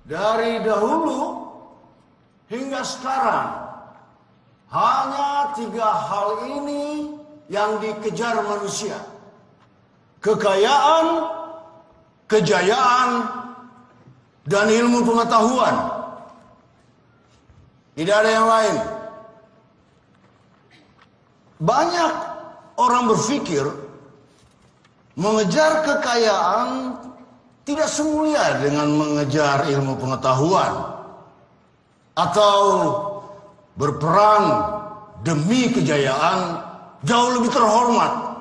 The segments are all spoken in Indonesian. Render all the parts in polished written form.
Dari dahulu hingga sekarang, hanya 3 hal ini yang dikejar manusia. Kekayaan, kejayaan, dan ilmu pengetahuan. Tidak ada yang lain. Banyak orang berpikir mengejar kekayaan tidak semulia dengan mengejar ilmu pengetahuan atau berperang demi kejayaan jauh lebih terhormat.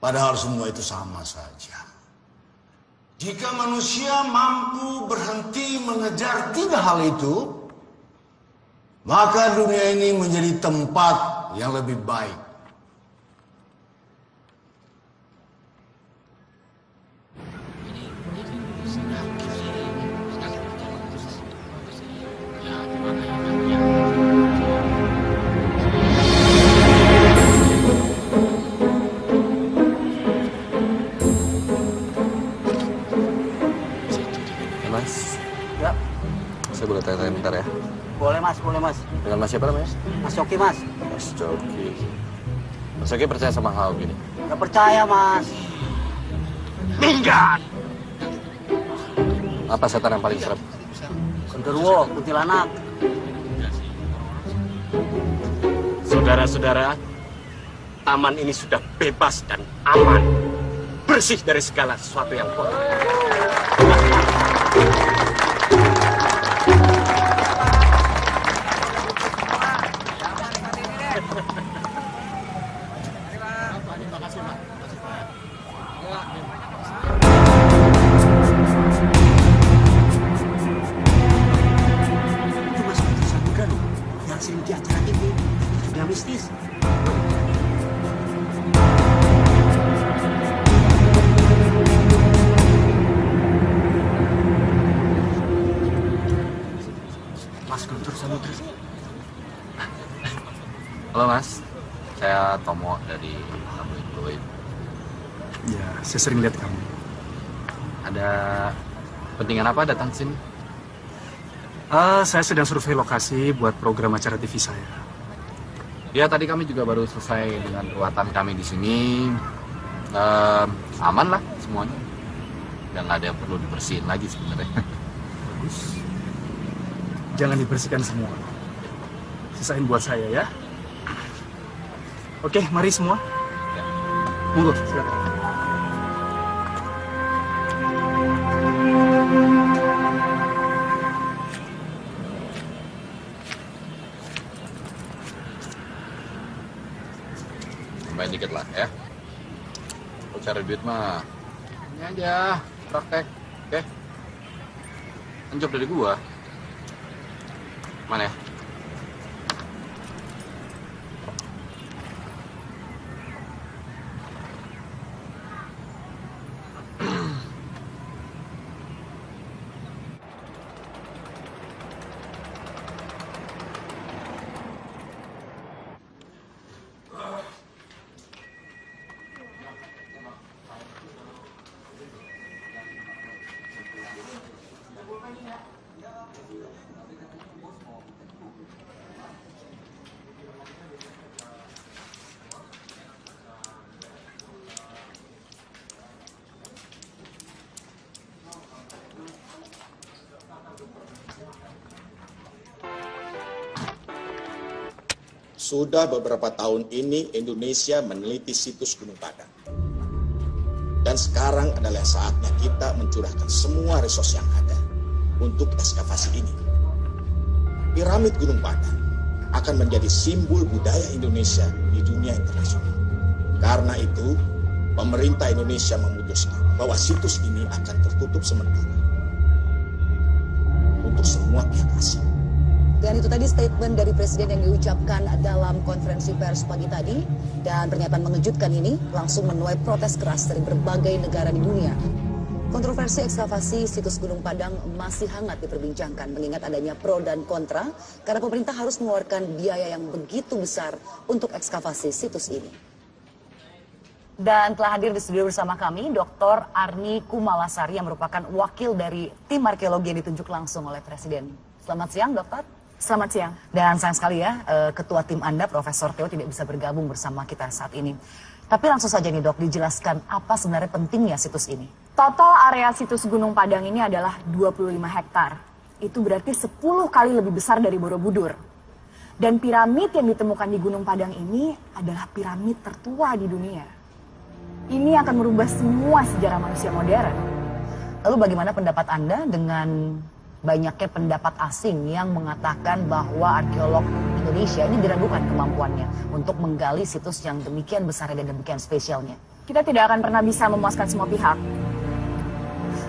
Padahal semua itu sama saja. Jika manusia mampu berhenti mengejar 3 hal itu, maka dunia ini menjadi tempat yang lebih baik. Saya boleh tanya-tanya bentar ya? Boleh mas, boleh mas. Dengan mas siapa namanya? Mas Coki mas. Mas Coki. Mas Coki percaya sama hal gini? Gak percaya mas. Minggat! Apa setan yang paling serem? Genderuwo, kuntilanak. Saudara-saudara, taman ini sudah bebas dan aman. Bersih dari segala sesuatu yang kotor. Halo mas, saya Tomo dari Tabloid Fluid. Ya, saya sering lihat kamu. Ada pentingan apa datang sini? Saya sedang survei lokasi buat program acara TV saya. Ya, tadi kami juga baru selesai dengan ruatan kami di sini. Aman lah semuanya. Dan nggak ada yang perlu dibersihin lagi sebenarnya. Bagus. Jangan dibersihkan semua. Sisain buat saya ya. Oke, mari semua. Ya. Monggo, silakan. Tambahin dikit lah ya. Kalau cari duit mah ini aja, praktek. Oke? Kan job dari gua. Mana ya? Sudah beberapa tahun ini Indonesia meneliti situs Gunung Padang. Dan sekarang adalah saatnya kita mencurahkan semua resource yang ada untuk ekskavasi ini. Piramid Gunung Padang akan menjadi simbol budaya Indonesia di dunia internasional. Karena itu, pemerintah Indonesia memutuskan bahwa situs ini akan tertutup sementara untuk semua pihak asing. Dan itu tadi statement dari Presiden yang diucapkan dalam konferensi pers pagi tadi. Dan pernyataan mengejutkan ini langsung menuai protes keras dari berbagai negara di dunia. Kontroversi ekskavasi situs Gunung Padang masih hangat diperbincangkan mengingat adanya pro dan kontra karena pemerintah harus mengeluarkan biaya yang begitu besar untuk ekskavasi situs ini. Dan telah hadir di studio bersama kami Dr. Arni Kumalasari yang merupakan wakil dari tim arkeologi yang ditunjuk langsung oleh Presiden. Selamat siang, Dokter. Selamat siang. Dan sayang sekali ya, Ketua tim Anda, Profesor Theo tidak bisa bergabung bersama kita saat ini. Tapi langsung saja nih Dok, dijelaskan apa sebenarnya pentingnya situs ini. Total area situs Gunung Padang ini adalah 25 hektar. Itu berarti 10 kali lebih besar dari Borobudur. Dan piramid yang ditemukan di Gunung Padang ini adalah piramid tertua di dunia. Ini akan merubah semua sejarah manusia modern. Lalu bagaimana pendapat Anda dengan banyaknya pendapat asing yang mengatakan bahwa arkeolog Indonesia ini diragukan kemampuannya untuk menggali situs yang demikian besar dan demikian spesialnya? Kita tidak akan pernah bisa memuaskan semua pihak.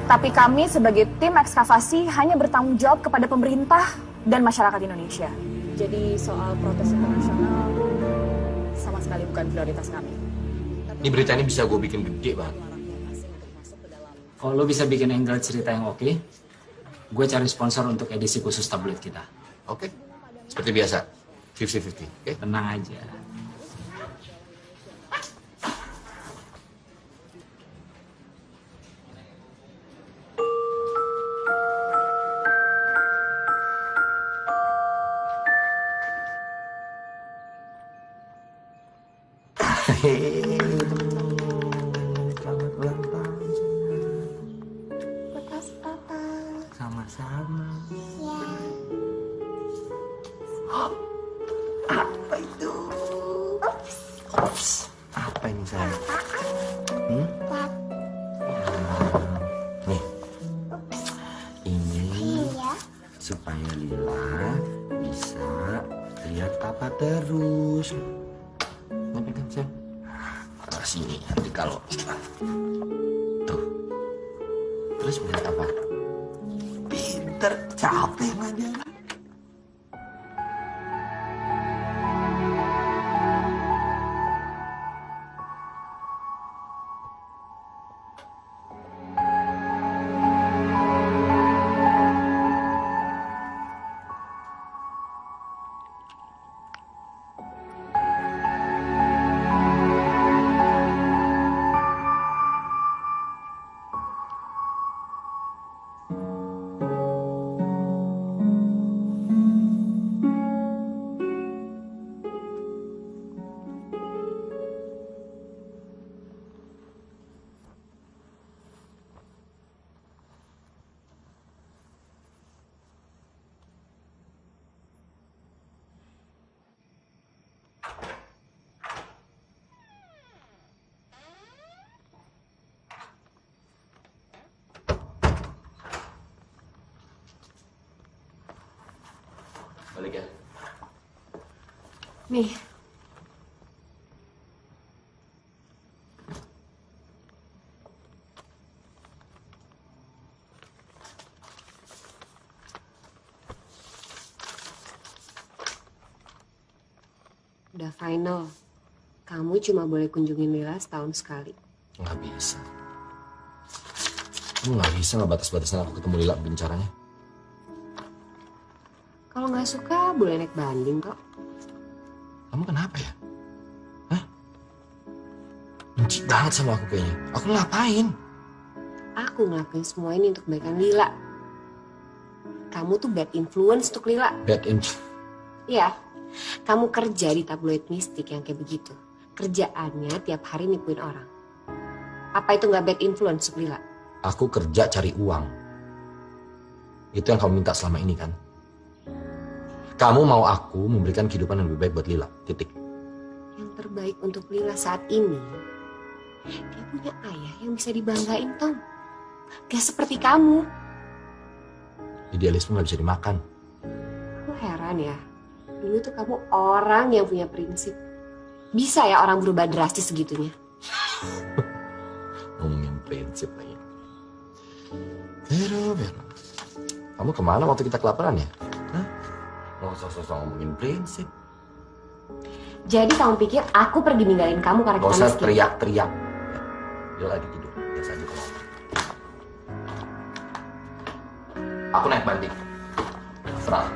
Tapi kami sebagai tim ekskavasi hanya bertanggung jawab kepada pemerintah dan masyarakat Indonesia. Jadi soal protes internasional sama sekali bukan prioritas kami. Ini berita ini bisa gue bikin gede banget. Kalau lo bisa bikin angle cerita yang oke, gue cari sponsor untuk edisi khusus tabloid kita. Oke, seperti biasa, 50-50, oke? Tenang aja. Selamat ulang tahun. Sama-sama. Apa itu? Ops. Apa ini sayang? Nih. Ini supaya Lila bisa lihat papa terus. Mau pegang sayang? Taruh sini nanti kalau tuh. Terus melihat apa? Pinter, capek aja. Balik ya. Nih. Udah final. Kamu cuma boleh kunjungin Lila setahun sekali. Nggak bisa. Kamu nggak bisa ngebatas-batasin aku ketemu Lila bencaranya. Kalau nggak suka, boleh naik banding kok. Kamu kenapa ya? Hah? Benci banget sama aku kayaknya. Aku ngapain? Aku ngelakuin semua ini untuk kebaikan Lila. kamu tuh bad influence untuk Lila. Bad influence? Iya, kamu kerja di tabloid mistik yang kayak begitu. Kerjaannya tiap hari nipuin orang. Apa itu nggak bad influence untuk Lila? Aku kerja cari uang. Itu yang kamu minta selama ini kan? Kamu mau aku memberikan kehidupan yang lebih baik buat Lila, titik. Yang terbaik untuk Lila saat ini, dia punya ayah yang bisa dibanggain, Tom. Gak seperti kamu. Idealisme gak bisa dimakan. Aku heran ya, dulu tuh kamu orang yang punya prinsip. Bisa ya orang berubah drastis segitunya? Ngomongin prinsip lagi. Vero. Kamu kemana waktu kita kelaparan ya? Hah? Mau sosok ngomongin prinsip. Jadi kamu pikir aku pergi ninggalin kamu karena kita miskin? Gak usah teriak-teriak. Dia lagi tidur, biasa aja kalau aku naik banding. Serah.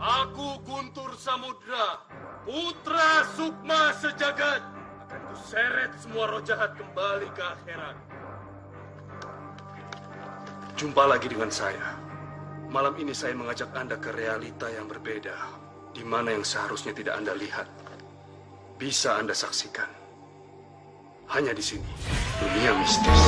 Aku Guntur Samudra, putra Sukma sejagat, akan kuseret semua roh jahat kembali ke akhirat. Jumpa lagi dengan saya. Malam ini saya mengajak Anda ke realita yang berbeda, di mana yang seharusnya tidak Anda lihat, bisa Anda saksikan. Hanya di sini, dunia mistis.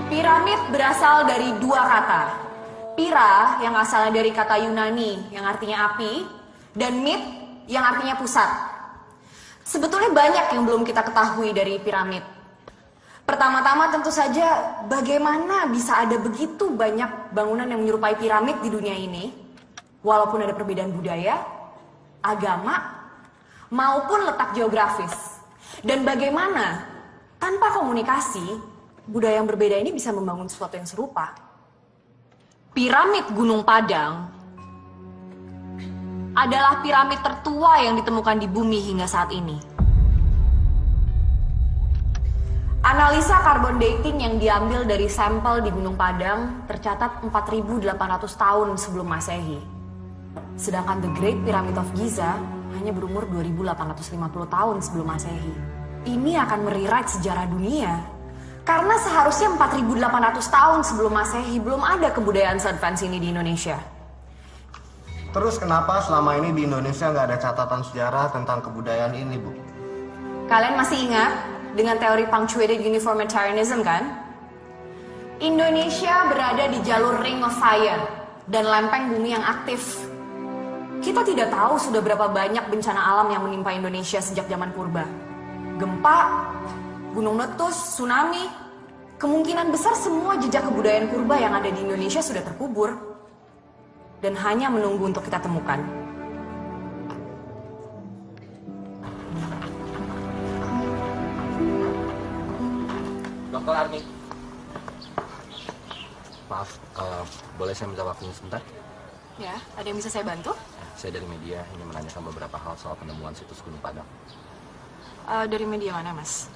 Piramid berasal dari dua kata. Pira yang asalnya dari kata Yunani yang artinya api, dan mit yang artinya pusat. Sebetulnya banyak yang belum kita ketahui dari piramid. Pertama-tama tentu saja bagaimana bisa ada begitu banyak bangunan yang menyerupai piramid di dunia ini, walaupun ada perbedaan budaya, agama, maupun letak geografis. Dan bagaimana tanpa komunikasi budaya yang berbeda ini bisa membangun sesuatu yang serupa. Piramid Gunung Padang adalah piramid tertua yang ditemukan di bumi hingga saat ini. Analisa carbon dating yang diambil dari sampel di Gunung Padang tercatat 4.800 tahun sebelum Masehi. Sedangkan The Great Pyramid of Giza hanya berumur 2.850 tahun sebelum Masehi. Ini akan merewrite sejarah dunia. Karena seharusnya 4.800 tahun sebelum Masehi belum ada kebudayaan se-advance ini di Indonesia. Terus kenapa selama ini di Indonesia nggak ada catatan sejarah tentang kebudayaan ini, Bu? Kalian masih ingat dengan teori punctuated uniformitarianism kan? Indonesia berada di jalur Ring of Fire dan lempeng bumi yang aktif. Kita tidak tahu sudah berapa banyak bencana alam yang menimpa Indonesia sejak zaman purba. Gempa, gunung meletus, tsunami, kemungkinan besar semua jejak kebudayaan purba yang ada di Indonesia sudah terkubur dan hanya menunggu untuk kita temukan. Dokter Arni. Maaf, boleh saya minta waktunya sebentar? Ya, ada yang bisa saya bantu? Saya dari media ingin menanyakan beberapa hal soal penemuan situs Gunung Padang. Dari media mana, Mas?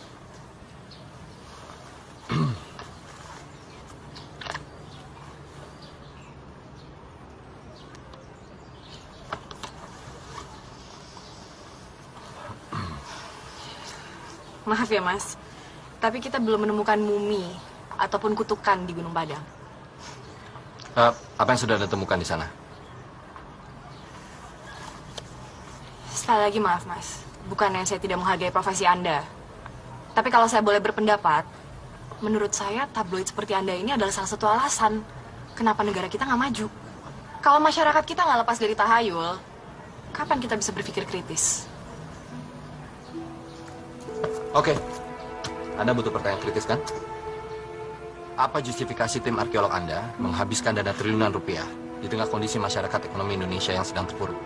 Maaf ya Mas, tapi kita belum menemukan mumi ataupun kutukan di Gunung Padang. Apa yang sudah Anda temukan di sana? Sekali lagi maaf Mas, bukannya saya tidak menghargai profesi Anda. Tapi kalau saya boleh berpendapat, menurut saya tabloid seperti Anda ini adalah salah satu alasan kenapa negara kita nggak maju. Kalau masyarakat kita nggak lepas dari tahayul, kapan kita bisa berpikir kritis? Oke, Anda butuh pertanyaan kritis kan? Apa justifikasi tim arkeolog Anda menghabiskan dana triliunan rupiah di tengah kondisi masyarakat ekonomi Indonesia yang sedang terpuruk?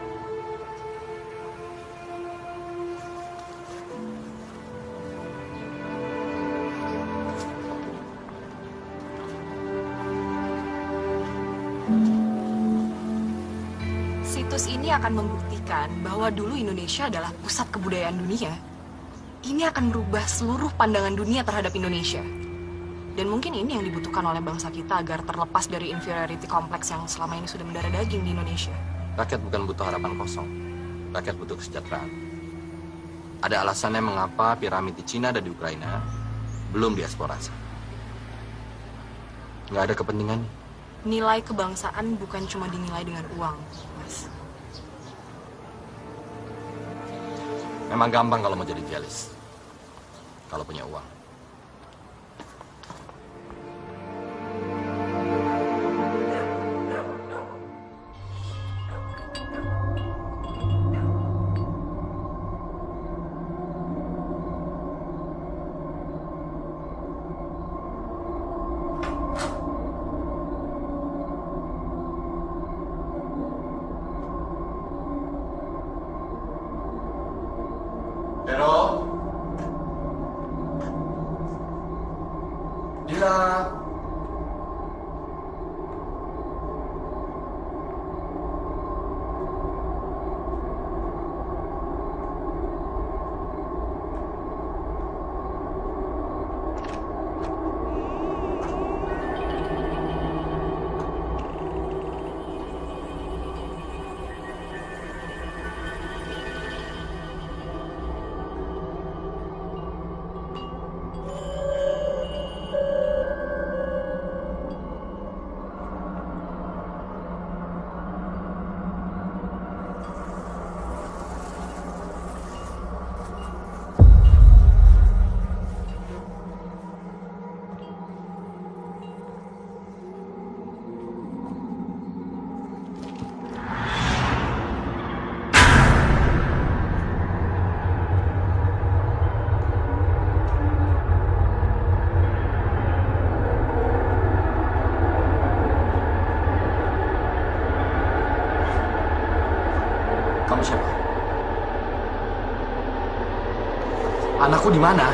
ini akan membuktikan bahwa dulu Indonesia adalah pusat kebudayaan dunia. Ini akan merubah seluruh pandangan dunia terhadap Indonesia. Dan mungkin ini yang dibutuhkan oleh bangsa kita agar terlepas dari inferiority kompleks yang selama ini sudah mendarah daging di Indonesia. Rakyat bukan butuh harapan kosong. Rakyat butuh kesejahteraan. Ada alasannya mengapa piramid di Cina dan di Ukraina belum dieksplorasi. Nggak ada kepentingannya. Nilai kebangsaan bukan cuma dinilai dengan uang, Mas. Memang gampang kalau mau jadi jealous. Kalau punya uang. Kamu siapa? Anakku di mana?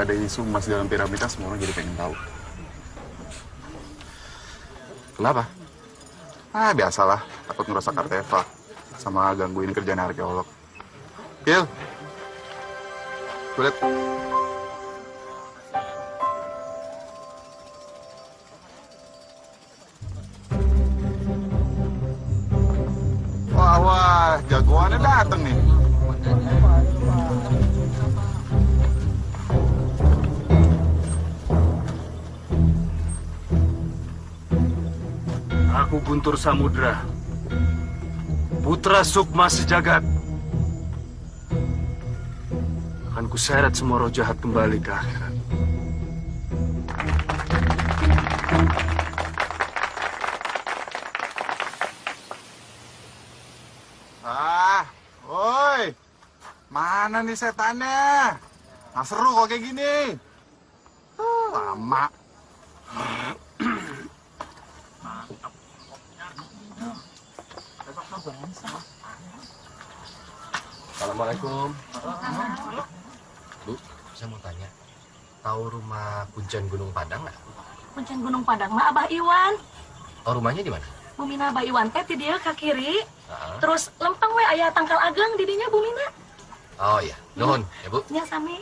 ada isu emas dalam piramida, semua orang jadi pengen tahu. Kenapa? Biasalah, takut ngerusak artefak sama gangguin kerjaan arkeolog. Gil, kulit. Wah, jagoannya dateng nih. Aku Guntur Samudra, putra Sukma Sejagat. Akan kuseret semua roh jahat kembali ke akhirat. Woi, mana nih setannya? Nggak seru kok kayak gini. Lama. Assalamualaikum. Bu, saya mau tanya, tahu rumah Kuncen Gunung Padang nggak? Kuncen Gunung Padang mah Abah Iwan. Oh, rumahnya di mana? Bumina Abah Iwan teh di dia ke kiri. Terus lempeng we aya tangkal ageng di dinya Bumina. Oh iya, nuhun ya Bu. Nya sami.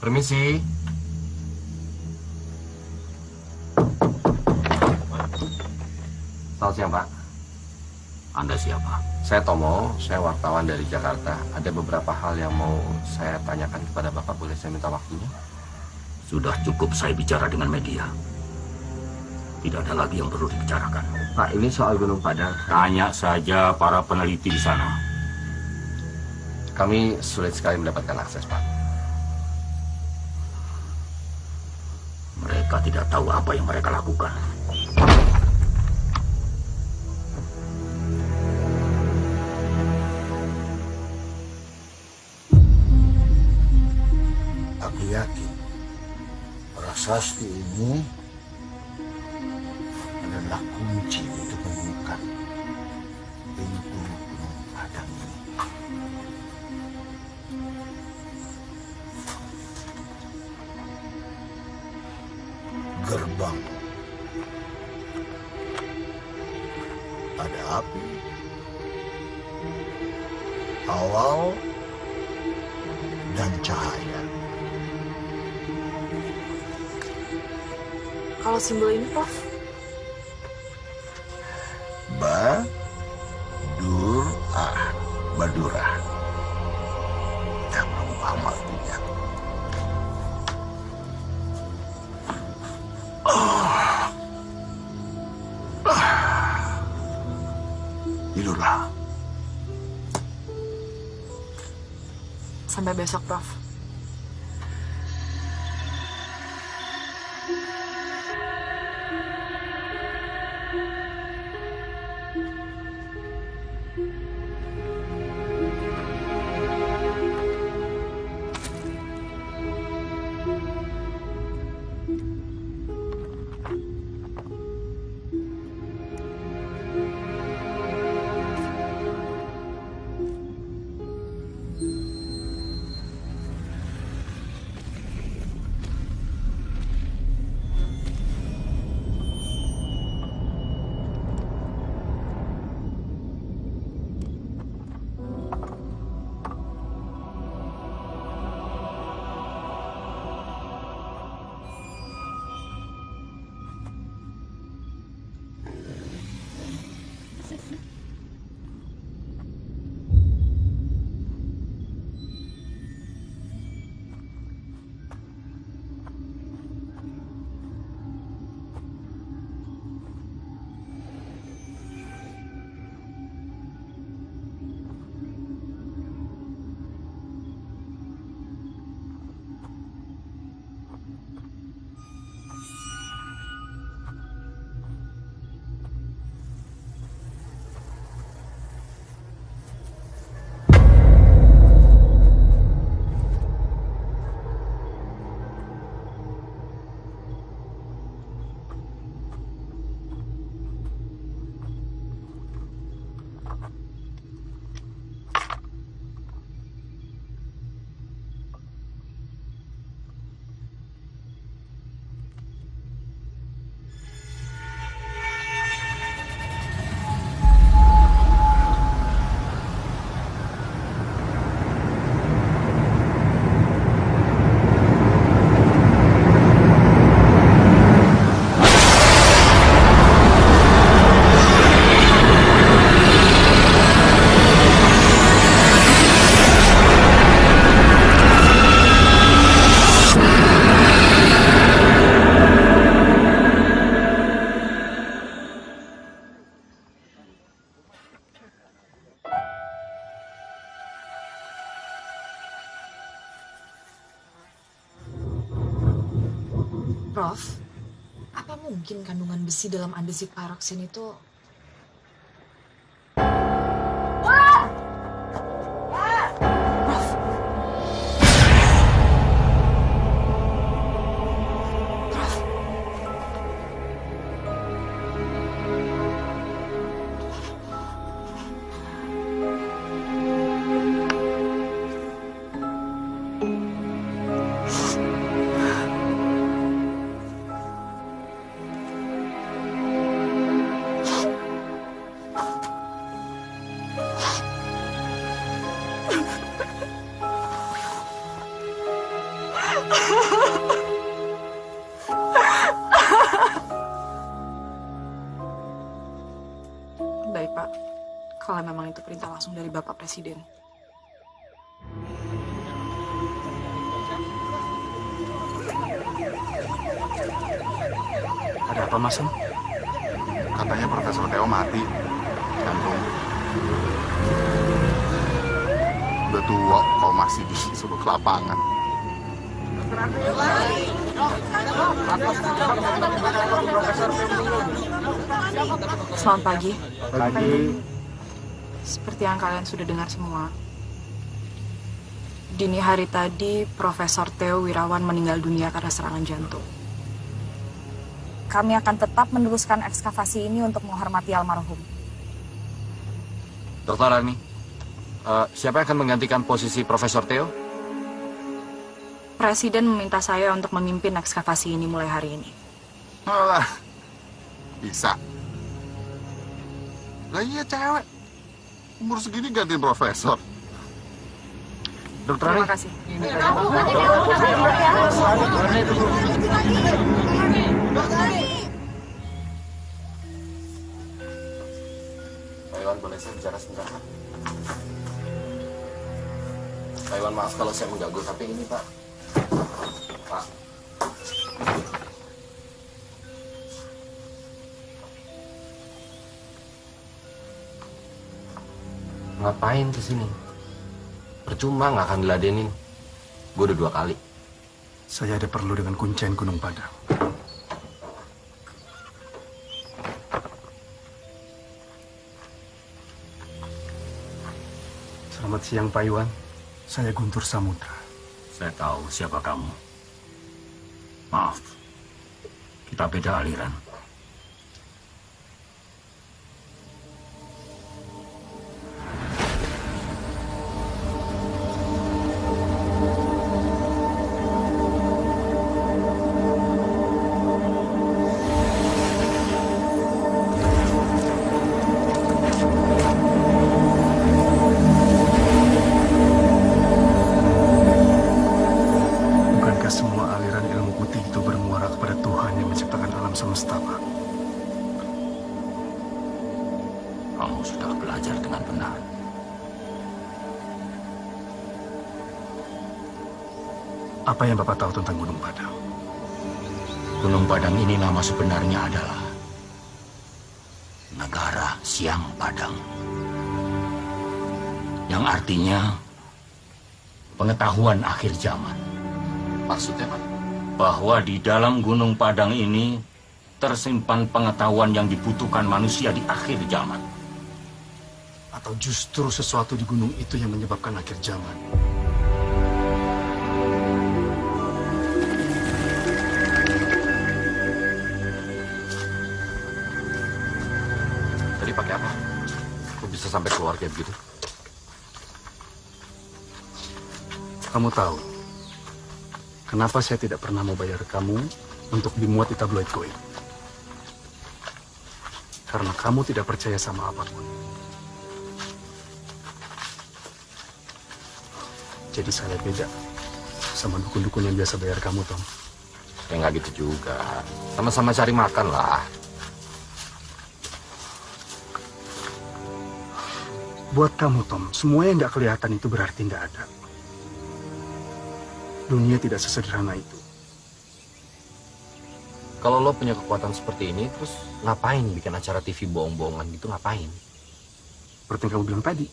Permisi. Selamat siang, Pak. Anda siapa? Saya Tomo, saya wartawan dari Jakarta. Ada beberapa hal yang mau saya tanyakan kepada Bapak. Boleh saya minta waktunya? Sudah cukup saya bicara dengan media. Tidak ada lagi yang perlu dibicarakan. Pak, ini soal Gunung Padang. Tanya saja para peneliti di sana. Kami sulit sekali mendapatkan akses, Pak. Mereka tidak tahu apa yang mereka lakukan. Aku yakin prasasti ini adalah kunci untuk menemukan pintu Gunung Padang ini. Gerbang. Ada api. Awal dan cahaya. Kalau simbol ini, Prof? Badura. Yang belum paham artinya. Tidurlah. Sampai besok, Prof. Prof, apa mungkin kandungan besi dalam andesit paroksin itu... Baik, Pak. Kalau memang itu perintah langsung dari Bapak Presiden. Ada apa, Mas? Katanya Profesor Theo mati. Jantung. Udah tua kalau masih disuruh ke lapangan. Selamat pagi. Pagi. Seperti yang kalian sudah dengar semua, dini hari tadi Profesor Theo Wirawan meninggal dunia karena serangan jantung. Kami akan tetap meneruskan ekskavasi ini untuk menghormati almarhum. Dr. Rani, siapa yang akan menggantikan posisi Profesor Theo? Presiden meminta saya untuk memimpin ekskavasi ini mulai hari ini. Alah, bisa. Lah iya cewek. Umur segini gantiin profesor. Dokter Terima kasih. Pak Iwan, boleh saya bicara sebentar? Pak Iwan, maaf kalau saya mengganggu, tapi ini Pak. Pak. Ngapain kesini? Percuma, nggak akan diladenin. Gue udah 2 kali. Saya ada perlu dengan kuncen Gunung Padang. Selamat siang, Pak Iwan. Saya Guntur Samudra. Saya tahu siapa kamu. Maaf, kita beda aliran. Apa yang Bapak tahu tentang Gunung Padang? Gunung Padang ini nama sebenarnya adalah Negara Siang Padang. Yang artinya pengetahuan akhir zaman. Maksudnya, Pak? Bahwa di dalam Gunung Padang ini tersimpan pengetahuan yang dibutuhkan manusia di akhir zaman. Atau justru sesuatu di gunung itu yang menyebabkan akhir zaman? Tadi pakai apa? Kok bisa sampai keluar kayak begitu? Kamu tahu kenapa saya tidak pernah mau bayar kamu untuk dimuat di tabloid Koin? Karena kamu tidak percaya sama apapun. Jadi saya beda sama dukun-dukun yang biasa bayar kamu, Tom. Ya nggak gitu juga. Sama-sama cari makan lah. Buat kamu, Tom, semua yang nggak kelihatan itu berarti nggak ada. Dunia tidak sesederhana itu. Kalau lo punya kekuatan seperti ini, terus ngapain bikin acara TV bohong-bohongan gitu, ngapain? Seperti yang kamu bilang tadi,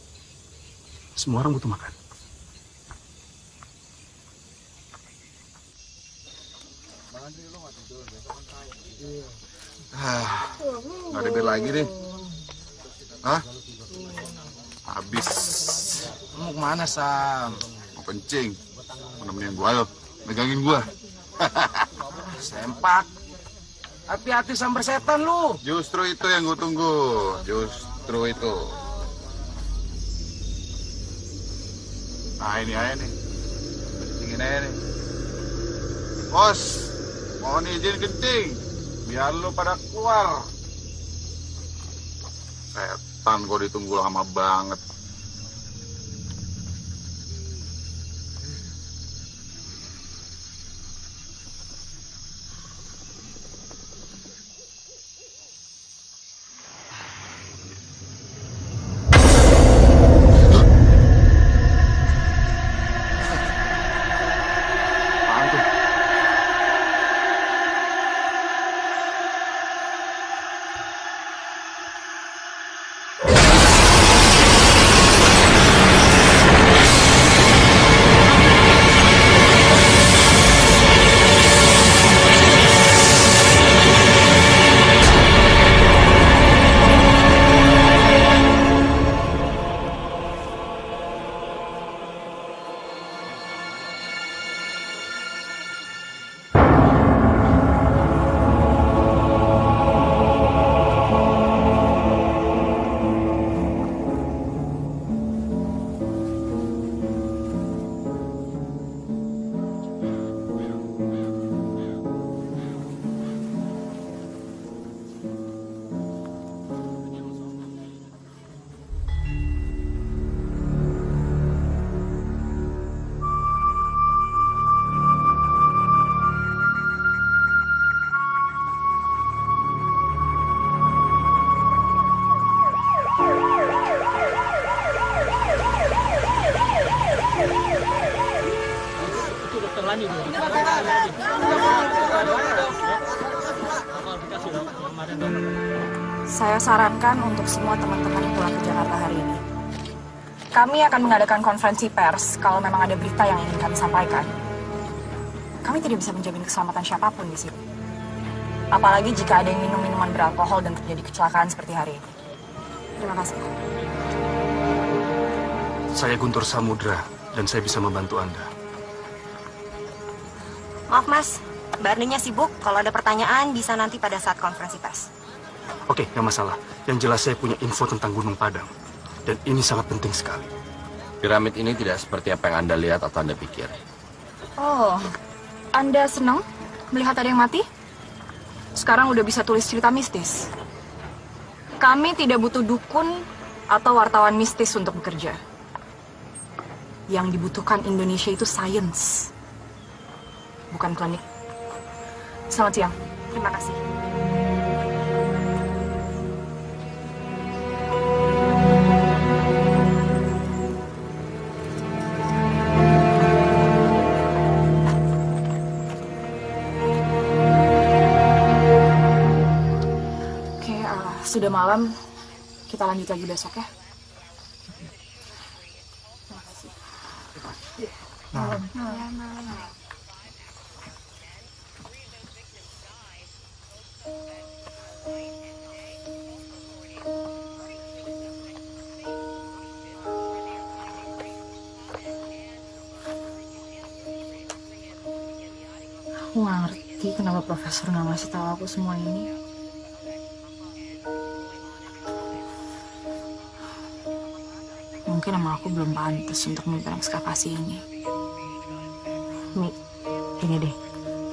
semua orang butuh makan. Nggak ada bir lagi nih. Hah? Habis. Lu mau kemana, Sam? Mau kencing? Mau nemenin gua lo? Megangin gua? Sempak. Hati-hati sambar setan lu. Justru itu yang gua tunggu. Justru itu. Nah ini aja nih. Kencingin aja nih. Bos, mohon izin kencing. Biar lu pada keluar. Setan gua ditunggu lama banget. Saya sarankan untuk semua teman-teman yang pulang ke Jakarta hari ini. Kami akan mengadakan konferensi pers kalau memang ada berita yang ingin kami sampaikan. Kami tidak bisa menjamin keselamatan siapapun di sini. Apalagi jika ada yang minum minuman beralkohol dan terjadi kecelakaan seperti hari ini. Terima kasih. Saya Guntur Samudra dan saya bisa membantu Anda. Maaf Mas, Mbak Arninya sibuk. Kalau ada pertanyaan bisa nanti pada saat konferensi pers. Oke, nggak masalah. Yang jelas saya punya info tentang Gunung Padang. Dan ini sangat penting sekali. Piramid ini tidak seperti apa yang Anda lihat atau Anda pikir. Oh, Anda senang melihat ada yang mati? Sekarang udah bisa tulis cerita mistis. Kami tidak butuh dukun atau wartawan mistis untuk bekerja. Yang dibutuhkan Indonesia itu sains, bukan klinik. Selamat siang. Terima kasih. Sudah malam, kita lanjut lagi besok ya. Terima kasih. Malam. Aku nggak ngerti kenapa profesor nggak ngasih tahu aku semua ini. Mungkin emang aku belum pantas untuk memimpin ekskavasi ini. Mi, ini deh.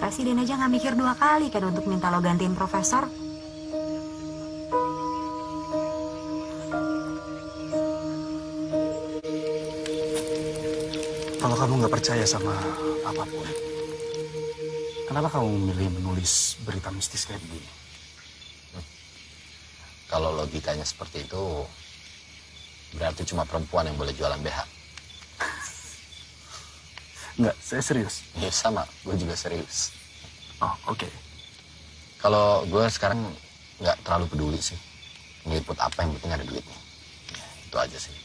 Presiden aja nggak mikir 2 kali kan untuk minta lo gantiin profesor. Kalau kamu nggak percaya sama apapun, kenapa kamu memilih menulis berita mistis kayak begini? Kalau logikanya seperti itu, berarti cuma perempuan yang boleh jualan BH. Enggak, saya serius. Iya sama, gue juga serius. Oh, oke. Kalau gue sekarang nggak terlalu peduli sih. Ngeliput apa yang penting ada duitnya. Ya, itu aja sih.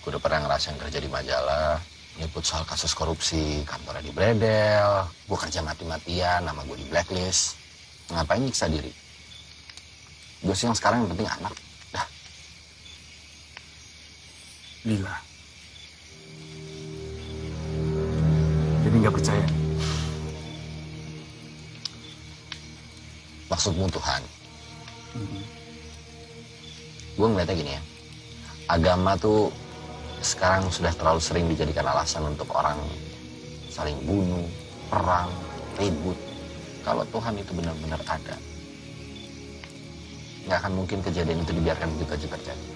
Gue udah pernah ngerasain kerja di majalah, Nyebut soal kasus korupsi, kantornya di bredel, gue kerja mati-matian, nama gue di blacklist. Ngapain nyiksa diri? Gue sih yang sekarang yang penting anak. Dah. Lila. Jadi nggak percaya? Maksudmu Tuhan? Gue ngeliatnya gini ya. Agama tuh sekarang sudah terlalu sering dijadikan alasan untuk orang saling bunuh, perang, ribut. Kalau Tuhan itu benar-benar ada, nggak akan mungkin kejadian itu dibiarkan begitu aja terjadi.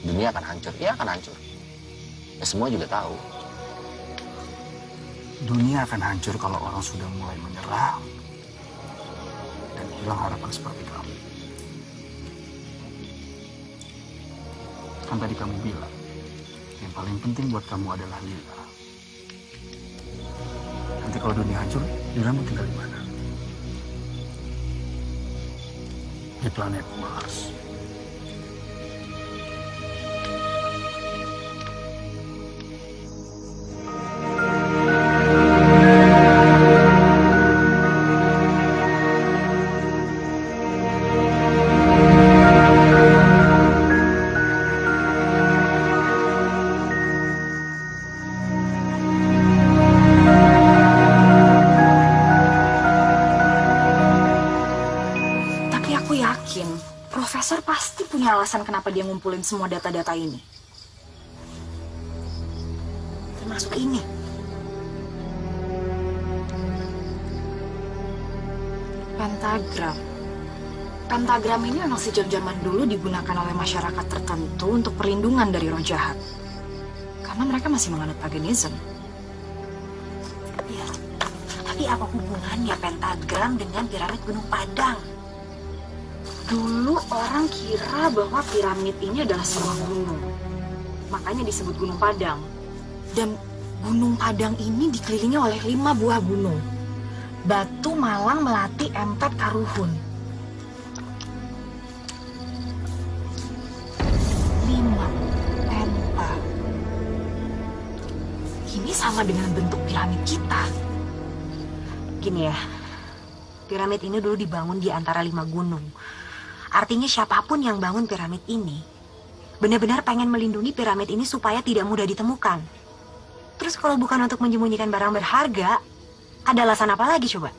Dunia akan hancur, ya akan hancur. Ya semua juga tahu. Dunia akan hancur kalau orang sudah mulai menyerah dan hilang harapan seperti kamu. Kan tadi kamu bilang, yang paling penting buat kamu adalah Lila. Nanti kalau dunia hancur, Lila mau tinggal di mana? Di planet Mars. Profesor pasti punya alasan kenapa dia ngumpulin semua data-data ini. Termasuk ini. Pentagram. Pentagram ini memang sejak zaman dulu digunakan oleh masyarakat tertentu untuk perlindungan dari roh jahat. Karena mereka masih menganut paganism. Ya, tapi apa hubungannya pentagram dengan piramid Gunung Padang? Dulu orang kira bahwa piramid ini adalah sebuah gunung. Makanya disebut Gunung Padang. Dan Gunung Padang ini dikelilingi oleh 5 buah gunung. Batu, Malang, Melati, Empet, Karuhun. 5 penta. Ini sama dengan bentuk piramid kita. Gini ya, piramid ini dulu dibangun di antara 5 gunung. Artinya siapapun yang bangun piramid ini benar-benar pengen melindungi piramid ini supaya tidak mudah ditemukan. Terus kalau bukan untuk menyembunyikan barang berharga, ada alasan apa lagi coba?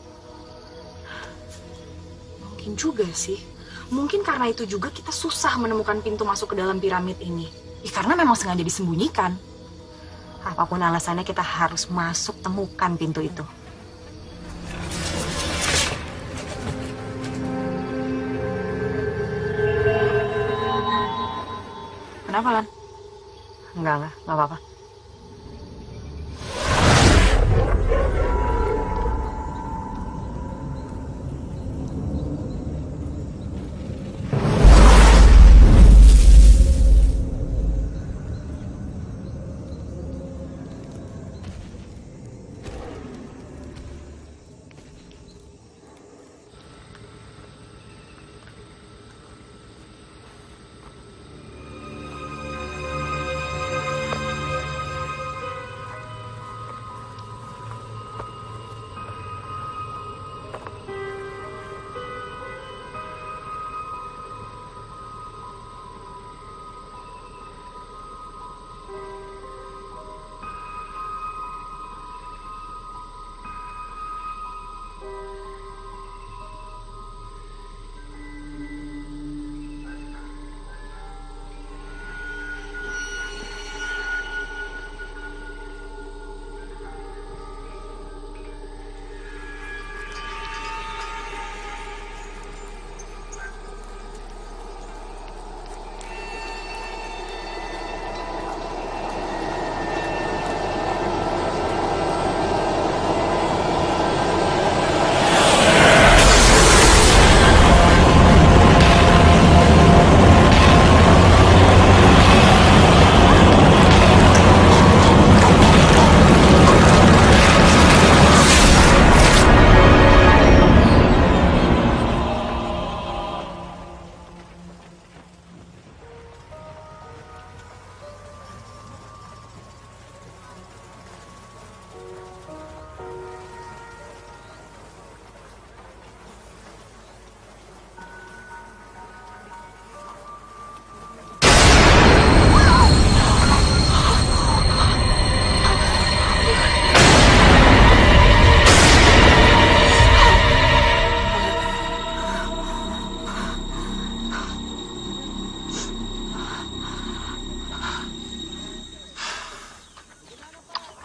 Mungkin juga sih. Mungkin karena itu juga kita susah menemukan pintu masuk ke dalam piramid ini. Ya, karena memang sengaja disembunyikan. Apapun alasannya kita harus masuk temukan pintu itu. Kenapa, Lan? Enggak apa-apa.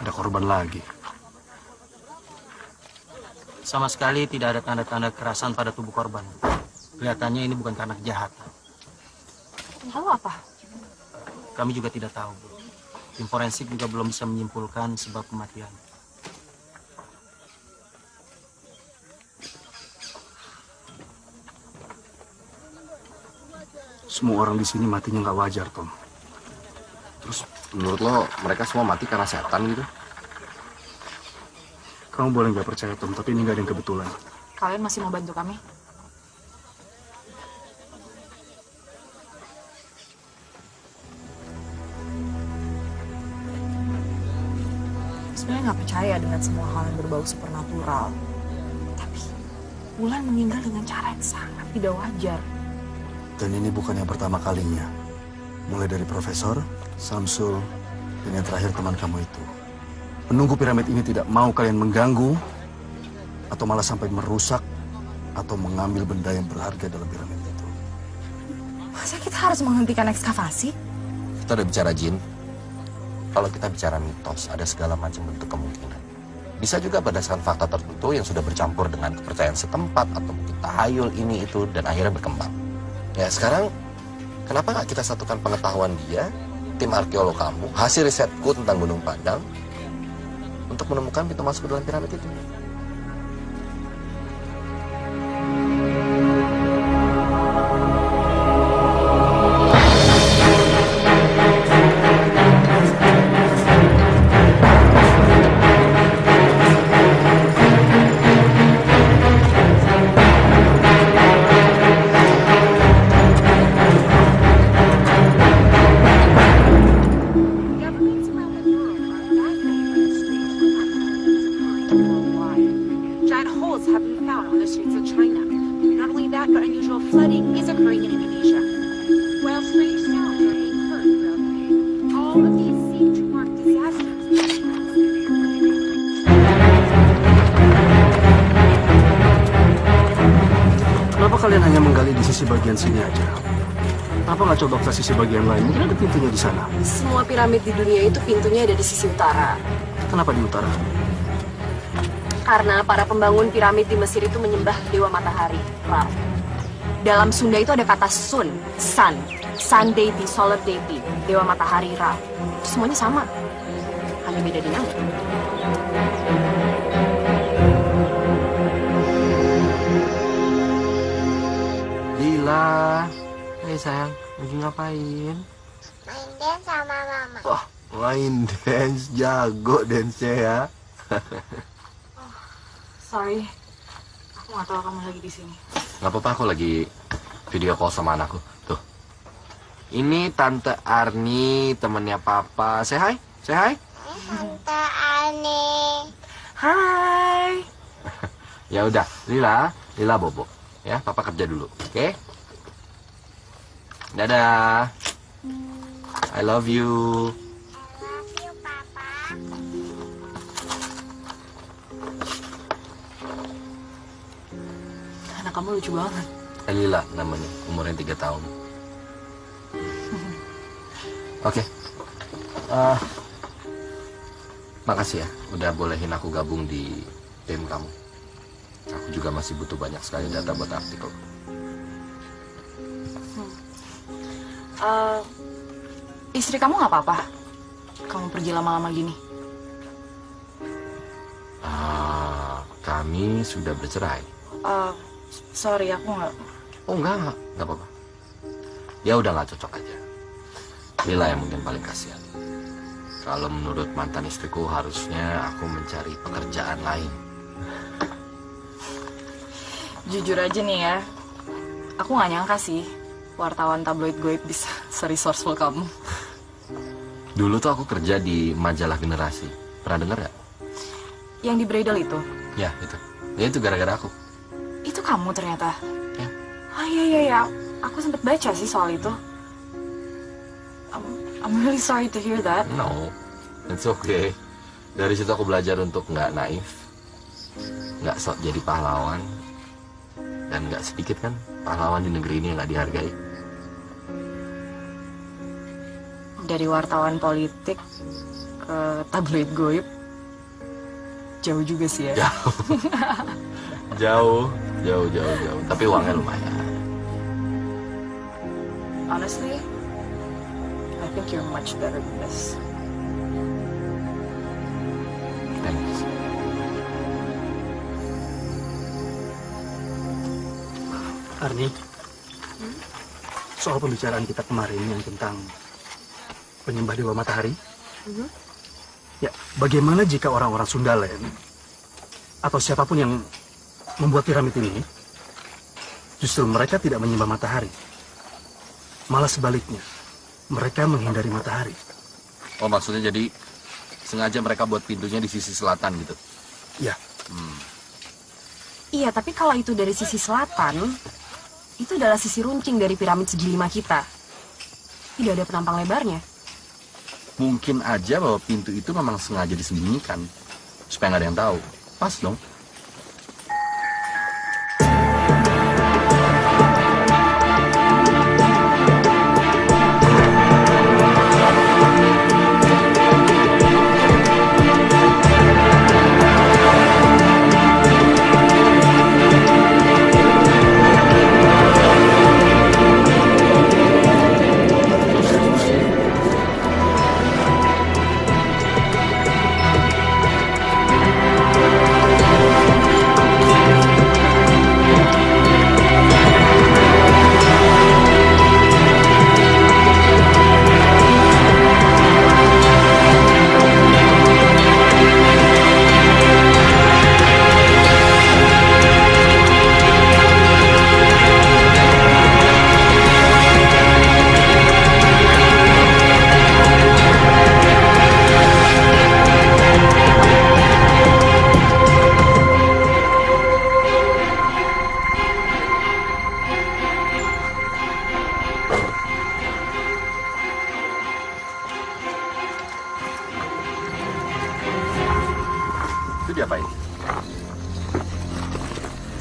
Ada korban lagi. Sama sekali tidak ada tanda-tanda kekerasan pada tubuh korban. Kelihatannya ini bukan karena kejahatan. Lalu apa? Kami juga tidak tahu, Bu. Tim forensik juga belum bisa menyimpulkan sebab kematian. Semua orang di sini matinya nggak wajar, Tom. Terus menurut lo mereka semua mati karena setan gitu? Kamu boleh nggak percaya, Tom, tapi ini nggak ada yang kebetulan. Kalian masih mau bantu kami? Sebenarnya nggak percaya dengan semua hal yang berbau supernatural. Tapi Wulan meninggal dengan cara yang sangat tidak wajar. Dan ini bukan yang pertama kalinya. Mulai dari Profesor, Samsul, dan yang terakhir teman kamu itu. Penunggu piramid ini tidak mau kalian mengganggu, atau malah sampai merusak, atau mengambil benda yang berharga dalam piramid itu. Masa kita harus menghentikan ekskavasi? Kita udah bicara jin. Kalau kita bicara mitos, ada segala macam bentuk kemungkinan. Bisa juga berdasarkan fakta tertentu yang sudah bercampur dengan kepercayaan setempat, atau mungkin tahayul ini itu, dan akhirnya berkembang. Ya sekarang, kenapa nggak kita satukan pengetahuan dia, tim arkeolog kamu, hasil risetku tentang Gunung Padang, untuk menemukan pintu masuk ke dalam piramid itu. Kalian hanya menggali di sisi bagian sini aja. Kenapa nggak coba ke sisi bagian lain? Mungkin ada pintunya di sana. Semua piramid di dunia itu pintunya ada di sisi utara. Kenapa di utara? Karena para pembangun piramid di Mesir itu menyembah dewa matahari, Ra. Dalam Sunda itu ada kata sun, sun deity, solar deity, dewa matahari, Ra. Semuanya sama, hanya beda dinamik. Lila, hai sayang, lagi ngapain? Main dance sama mama. Wah, main dance, jago dance-nya ya. Sorry, aku nggak tahu kamu lagi di sini. Nggak apa-apa, aku lagi video call sama anakku. Tuh, ini Tante Arni, temennya Papa. Say hi, say hi. Tante Arni. Hai. Ya udah, Lila bobo. Ya, Papa kerja dulu, oke? Dadah. I love you. Anak kamu lucu banget. Lila namanya, umurnya 3 tahun. Oke. Makasih ya, udah bolehin aku gabung di tim kamu. Aku juga masih butuh banyak sekali data buat artikel. Istri kamu nggak apa-apa? Kamu pergi lama-lama gini? Kami sudah bercerai. Sorry, aku nggak. Oh nggak apa-apa. Ya udah nggak cocok aja. Lila yang mungkin paling kasihan. Kalau menurut mantan istriku harusnya aku mencari pekerjaan lain. Jujur aja nih ya, aku nggak nyangka sih wartawan tabloid goib bisa se-resourceful kamu. Dulu tuh aku kerja di majalah Generasi. Pernah denger gak? Yang di Bridal itu? Ya, itu. Ya itu gara-gara aku. Itu kamu ternyata? Ya. Ah iya. Aku sempet baca sih soal itu. I'm really sorry to hear that. No, it's okay. Dari situ aku belajar untuk nggak naif. Nggak sok jadi pahlawan. Dan nggak sedikit kan pahlawan di negeri ini yang nggak dihargai. Dari wartawan politik ke tabloid goib jauh juga sih ya. Jauh. Jauh. Tapi uangnya lumayan. Honestly, I think you're much better than this. Thanks. Arni, soal pembicaraan kita kemarin yang tentang penyembah Dewa Matahari, ya bagaimana jika orang-orang Sundaland atau siapapun yang membuat piramid ini, justru mereka tidak menyembah matahari, malah sebaliknya, mereka menghindari matahari. Oh, maksudnya jadi sengaja mereka buat pintunya di sisi selatan gitu? Ya. Iya, tapi kalau itu dari sisi selatan, itu adalah sisi runcing dari piramid segi 5 kita. Tidak ada penampang lebarnya. Mungkin aja bahwa pintu itu memang sengaja disembunyikan, supaya nggak ada yang tahu. Pas dong.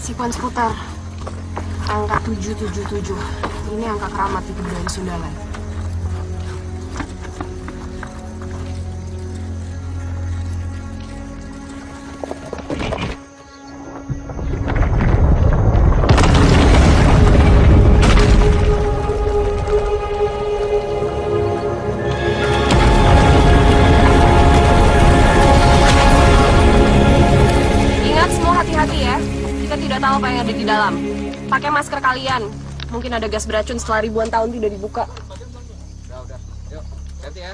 Sekuens putar. Angka 777. Ini angka keramat di kebudayaan Sundaland. Pakai masker kalian. Mungkin ada gas beracun setelah ribuan tahun tidak dibuka. Udah. Yuk, hati ya.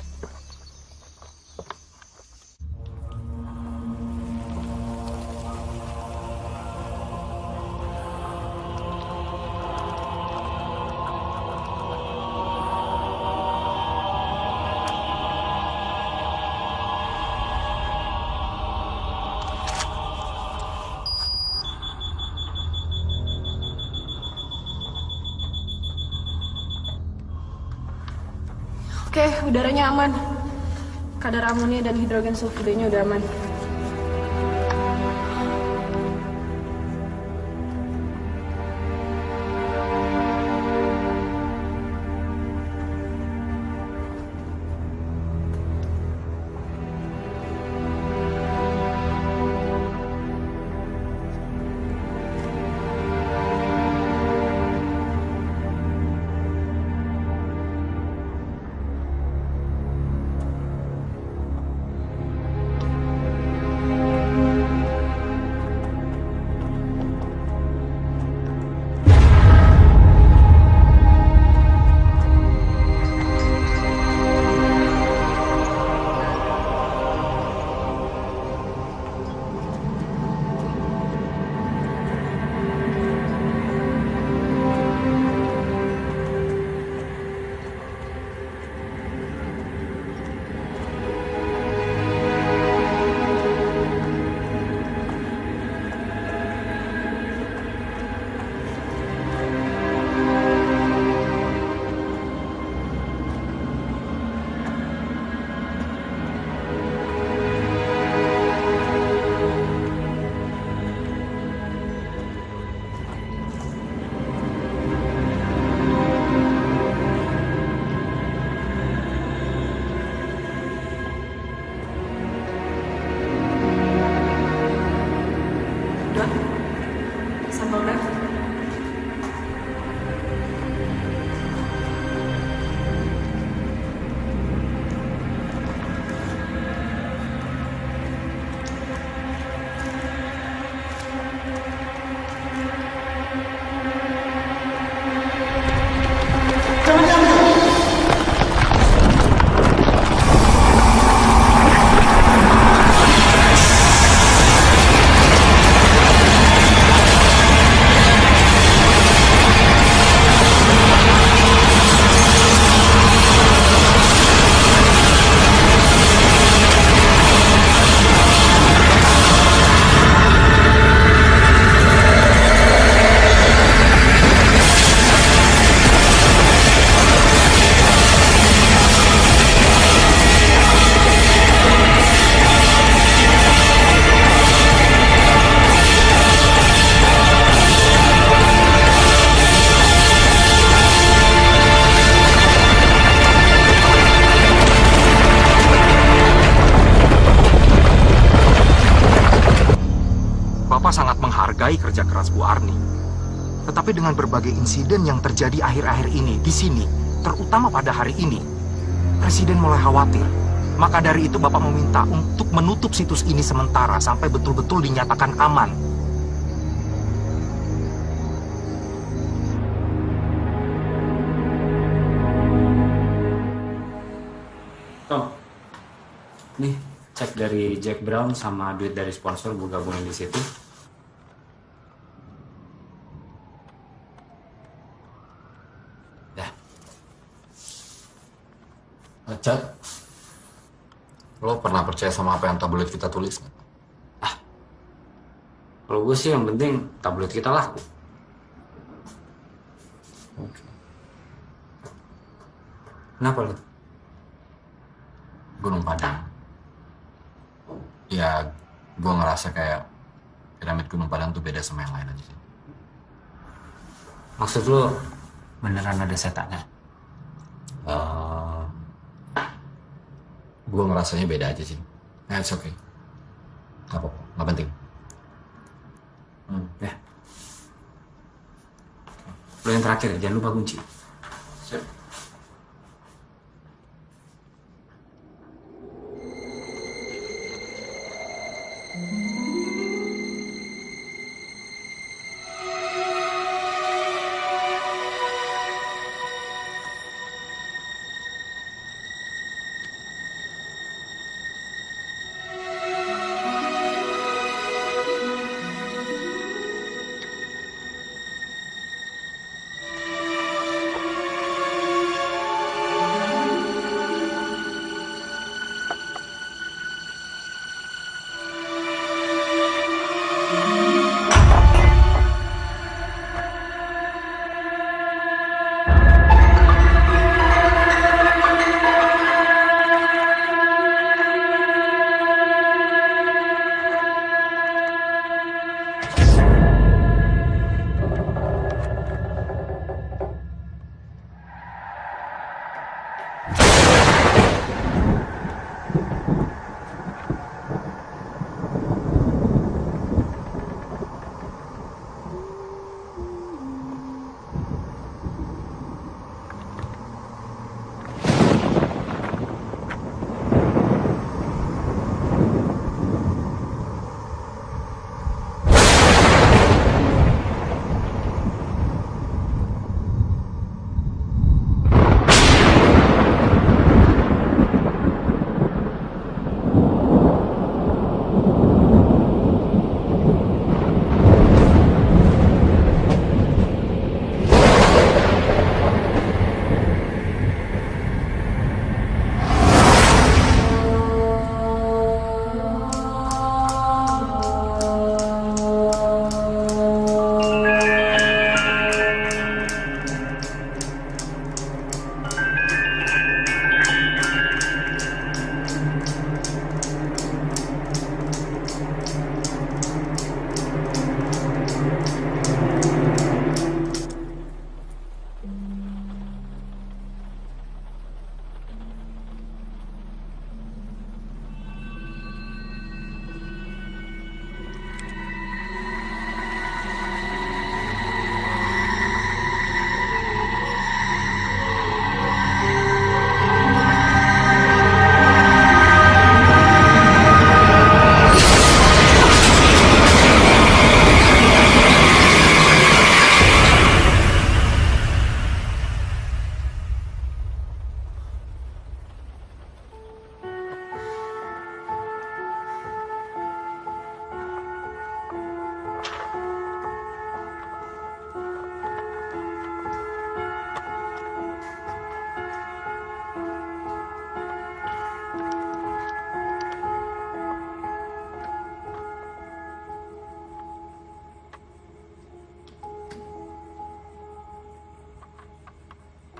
Oke, udaranya aman. Kadar amonia dan hidrogen sulfidenya udah aman. menghargai kerja keras Bu Arni. Tetapi dengan berbagai insiden yang terjadi akhir-akhir ini di sini, terutama pada hari ini, Presiden mulai khawatir. Maka dari itu Bapak meminta untuk menutup situs ini sementara sampai betul-betul dinyatakan aman. Tom, nih cek dari Jack Brown sama duit dari sponsor gue gabungin di situ. Chat, lo pernah percaya sama apa yang tabloid kita tulis? Kalau gue sih yang penting tabloid kita laku. Kenapa lo? Gunung Padang. Ya, gue ngerasa kayak piramid Gunung Padang tuh beda sama yang lain aja sih. Maksud lo beneran ada setannya? Gue ngerasanya beda aja sih. Nah, it's okay. Gak apa-apa, gak penting. Ya. Lo yang terakhir, jangan lupa kunci. Siap.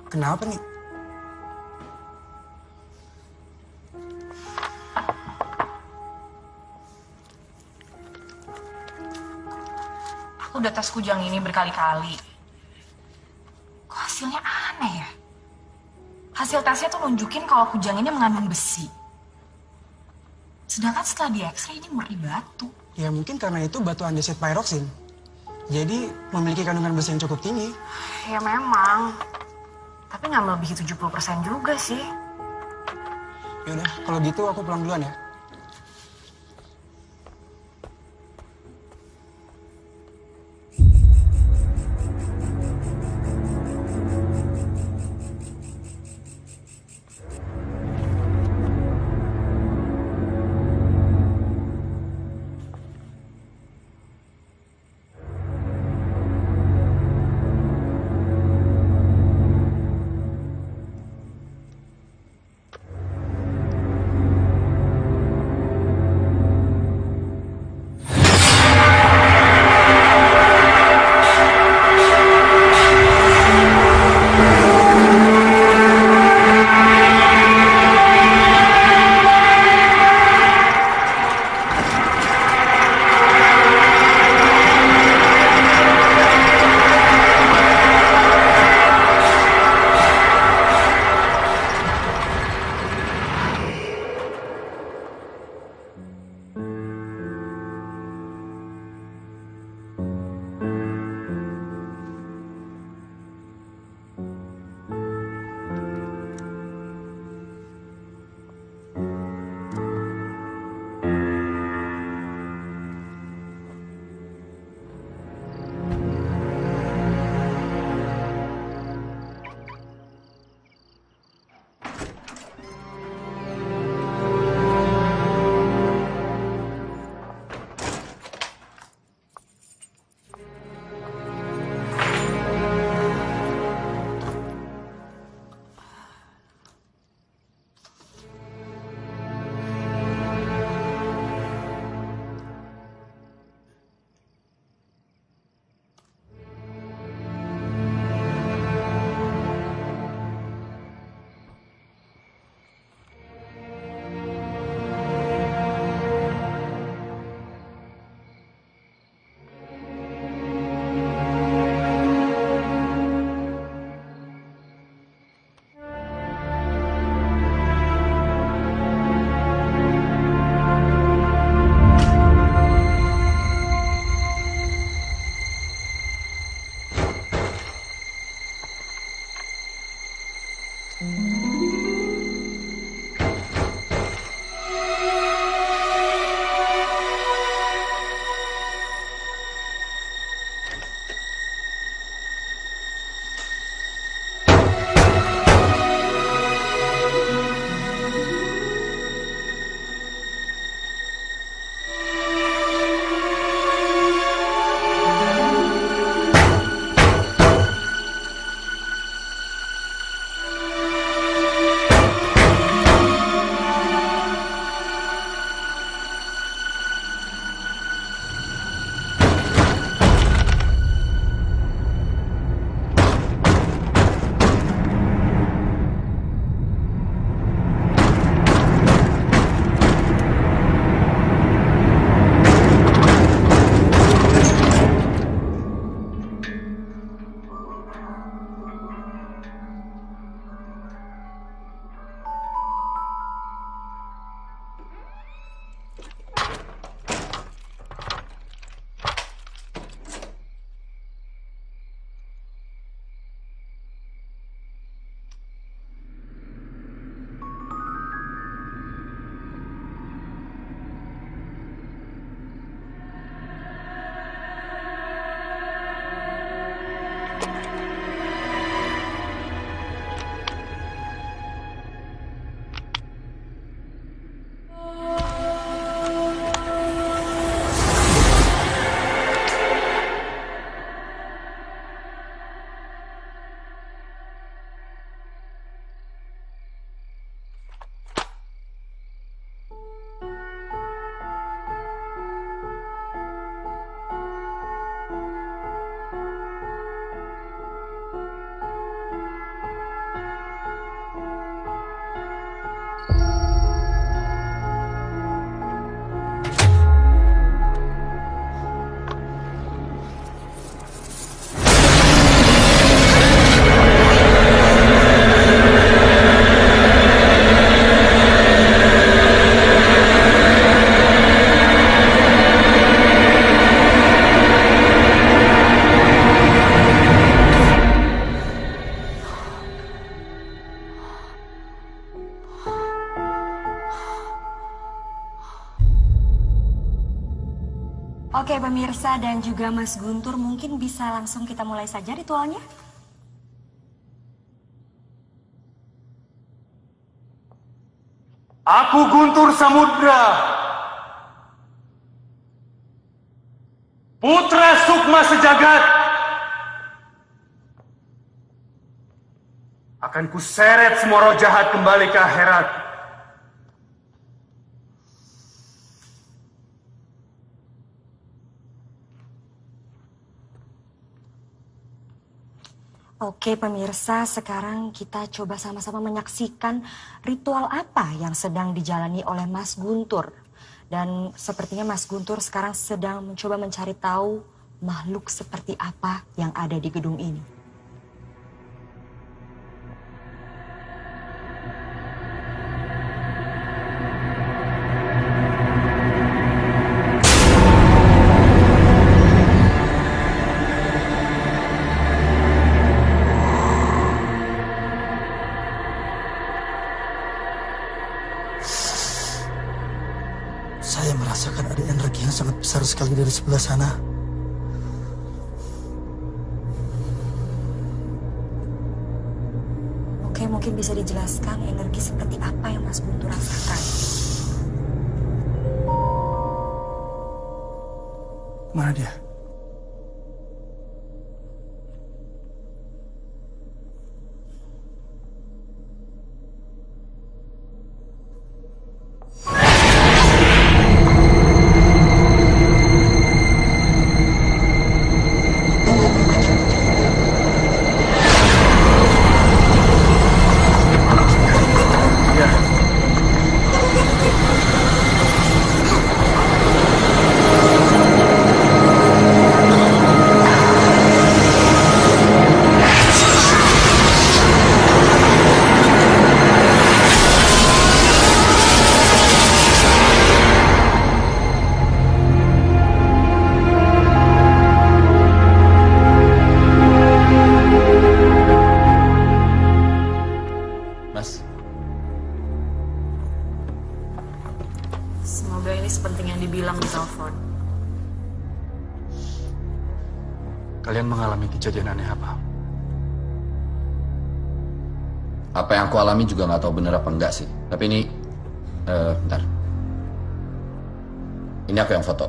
Kenapa nih? Aku udah tes kujang ini berkali-kali. Kok hasilnya aneh ya? Hasil tesnya tuh nunjukin kalau kujang ini mengandung besi. Sedangkan setelah di X-ray ini murni batu. Ya mungkin karena itu batu andesit pyroxene. Jadi memiliki kandungan besi yang cukup tinggi. Ya memang. Tapi nggak melebihi 70% juga sih. Yaudah, kalau gitu aku pulang duluan ya. Oke pemirsa dan juga Mas Guntur, mungkin bisa langsung kita mulai saja ritualnya. Aku Guntur Samudra, putra Sukma Sejagat, akan kuseret semua roh jahat kembali ke akhirat. Oke pemirsa, sekarang kita coba sama-sama menyaksikan ritual apa yang sedang dijalani oleh Mas Guntur. Dan sepertinya Mas Guntur sekarang sedang mencoba mencari tahu makhluk seperti apa yang ada di gedung ini. Saya merasakan ada energi yang sangat besar sekali dari sebelah sana. Oke, mungkin bisa dijelaskan energi seperti apa yang Mas Guntur rasakan. Mana dia? Semoga ini sepenting yang dibilang di telepon. Kalian mengalami kejadian aneh apa? Apa yang aku alami juga nggak tahu bener apa enggak sih. Tapi ini, bentar. Ini aku yang foto.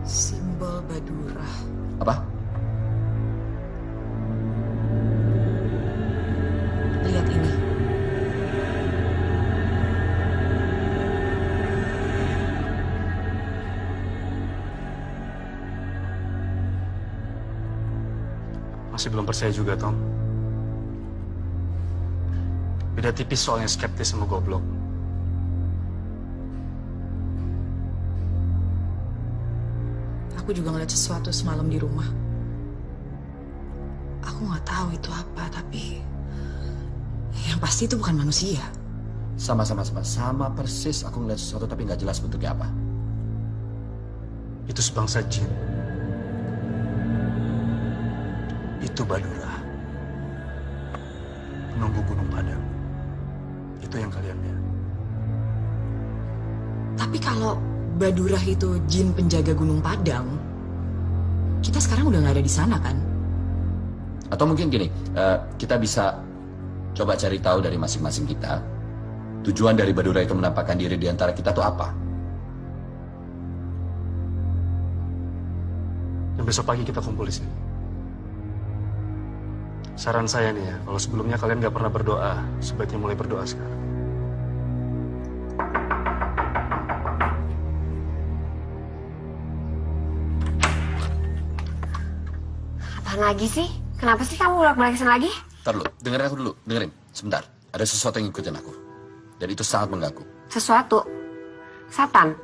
Simbol Badura. Apa? Lihat ini. Masih belum percaya juga, Tom. Beda tipis soalnya skeptis sama goblok. Aku juga ngeliat sesuatu semalam di rumah. Aku nggak tahu itu apa, tapi yang pasti itu bukan manusia. Sama persis. Aku ngeliat sesuatu tapi nggak jelas bentuknya apa. Itu sebangsa jin. Itu Badura. Penunggu Gunung Padang. Itu yang kalian lihat. Tapi kalau Badura itu jin penjaga Gunung Padang, kita sekarang udah nggak ada di sana kan? Atau mungkin gini, kita bisa coba cari tahu dari masing-masing kita, tujuan dari Badura itu menampakkan diri di antara kita tuh apa? Dan besok pagi kita kumpul di sini. Saran saya nih ya, kalau sebelumnya kalian nggak pernah berdoa, sebaiknya mulai berdoa sekarang. Apaan lagi sih? Kenapa sih kamu bolak-balik kesana lagi? Ntar dulu, dengerin aku dulu, dengerin. Sebentar, ada sesuatu yang ngikutin aku. Dan itu sangat mengganggu. Sesuatu? Satan?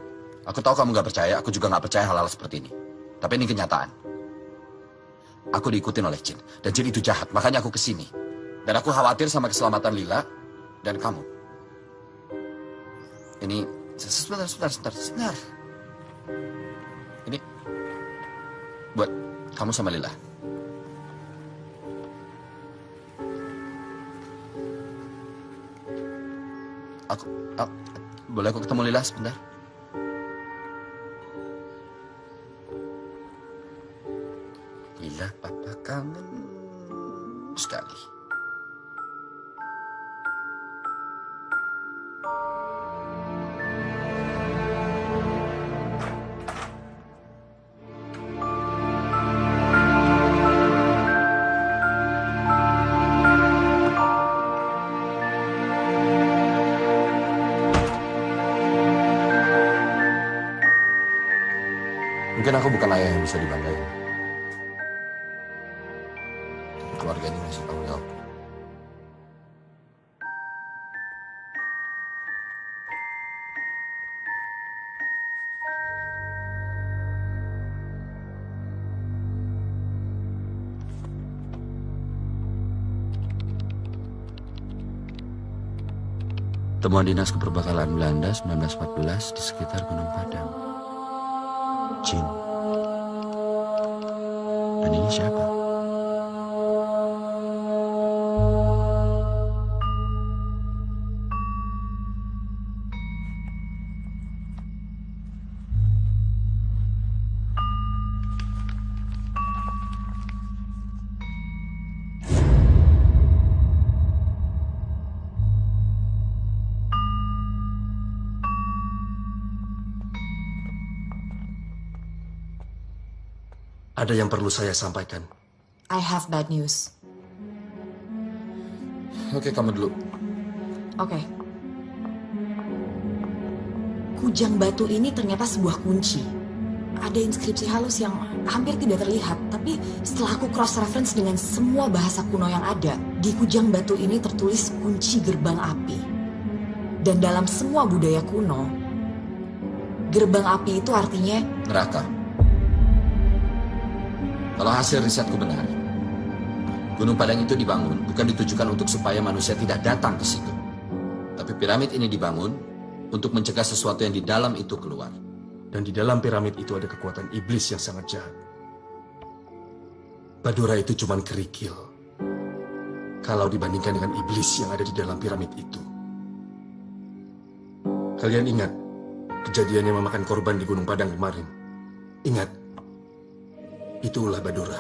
Aku tahu kamu gak percaya, aku juga gak percaya hal-hal seperti ini. Tapi ini kenyataan. Aku diikutin oleh jin, dan jin itu jahat, makanya aku kesini. Dan aku khawatir sama keselamatan Lila dan kamu. Ini, sebentar. Ini, buat kamu sama Lila. Boleh aku ketemu Lila sebentar? Lila, papa kangen sekali. Mungkin aku bukan ayah yang bisa dibanggain. Keluarga ini masih tanggung jawabku. Temuan Dinas Keperbakalan Belanda 1914 di sekitar Gunung Padang. Jin. Dan ini siapa? Ada yang perlu saya sampaikan. I have bad news. Oke, kamu dulu. Oke. Kujang batu ini ternyata sebuah kunci. Ada inskripsi halus yang hampir tidak terlihat, tapi setelah aku cross-reference dengan semua bahasa kuno yang ada, di kujang batu ini tertulis kunci gerbang api. Dan dalam semua budaya kuno, gerbang api itu artinya Neraka. Kalau hasil risetku benar, Gunung Padang itu dibangun bukan ditujukan untuk supaya manusia tidak datang ke situ. Tapi piramid ini dibangun untuk mencegah sesuatu yang di dalam itu keluar. Dan di dalam piramid itu ada kekuatan iblis yang sangat jahat. Badura itu cuma kerikil kalau dibandingkan dengan iblis yang ada di dalam piramid itu. Kalian ingat kejadian yang memakan korban di Gunung Padang kemarin? Ingat. Itulah Badura.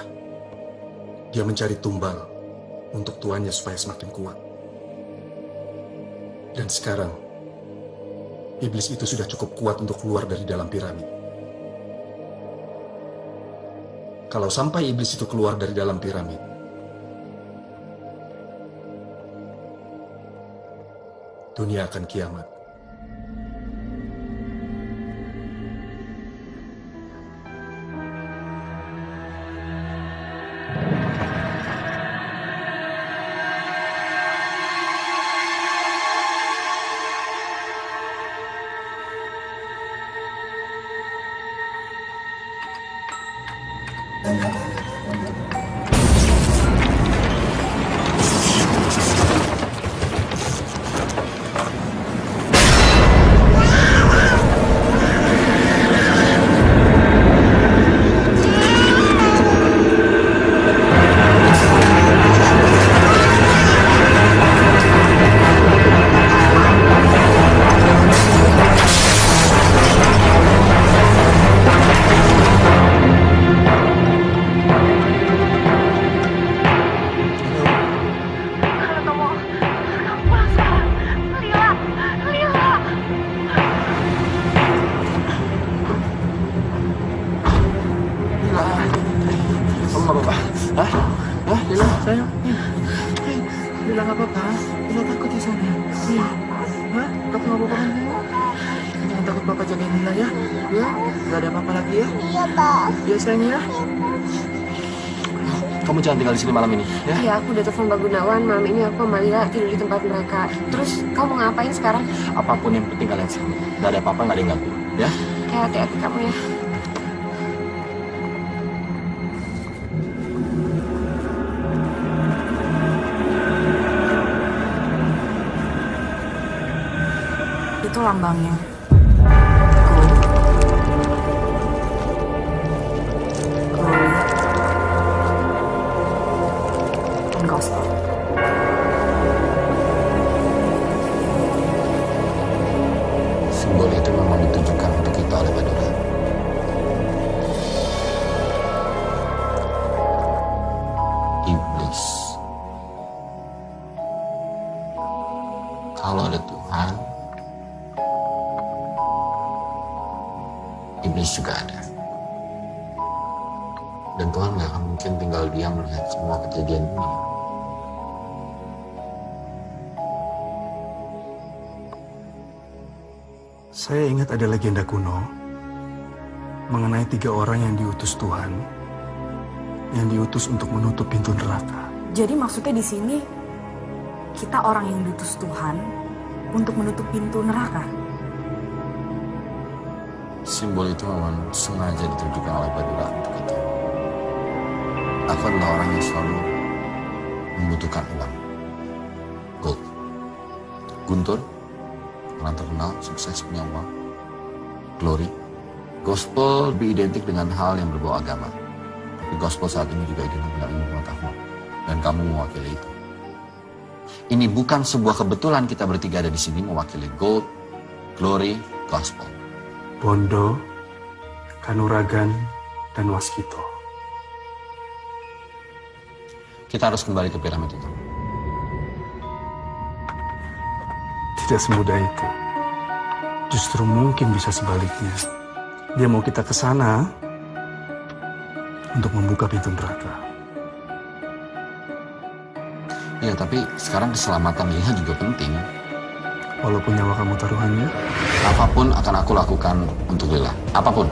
Dia mencari tumbal untuk tuannya supaya semakin kuat. Dan sekarang, iblis itu sudah cukup kuat untuk keluar dari dalam piramid. Kalau sampai iblis itu keluar dari dalam piramid, dunia akan kiamat. Kamu jangan tinggal di sini malam ini, ya? Iya, aku udah telepon Mbak Gunawan. Malam ini aku sama Lila tidur di tempat mereka. Terus kamu mau ngapain sekarang? Apapun yang penting kalian sini. Gak ada apa-apa, gak ada yang ganggu, ya? Ya, hati-hati kamu ya. Itu lambangnya. Kalau ada Tuhan, iblis juga ada. Dan Tuhan gak akan mungkin tinggal diam melihat semua kejadian ini. Saya ingat ada legenda kuno mengenai 3 orang yang diutus Tuhan, yang diutus untuk menutup pintu neraka. Jadi maksudnya di sini kita orang yang diutus Tuhan untuk menutup pintu neraka. Simbol itu memang sengaja ditujukan oleh Badura untuk itu. Aku adalah orang yang selalu membutuhkan uang. Gold. Guntur, orang terkenal, sukses, punya uang. Glory. Gospel lebih identik dengan hal yang berbau agama. Tapi gospel saat ini juga identik dengan ilmu pengetahuan. Dan kamu mewakili itu. Ini bukan sebuah kebetulan kita bertiga ada di sini mewakili gold, glory, gospel. Bondo, Kanuragan, dan Waskito. Kita harus kembali ke piramid itu. Tidak semudah itu. Justru mungkin bisa sebaliknya. Dia mau kita ke sana untuk membuka pintu neraka. Ya, tapi sekarang keselamatan Liha juga penting. Walaupun nyawa kamu taruhannya? Apapun akan aku lakukan untuk Lila. Apapun.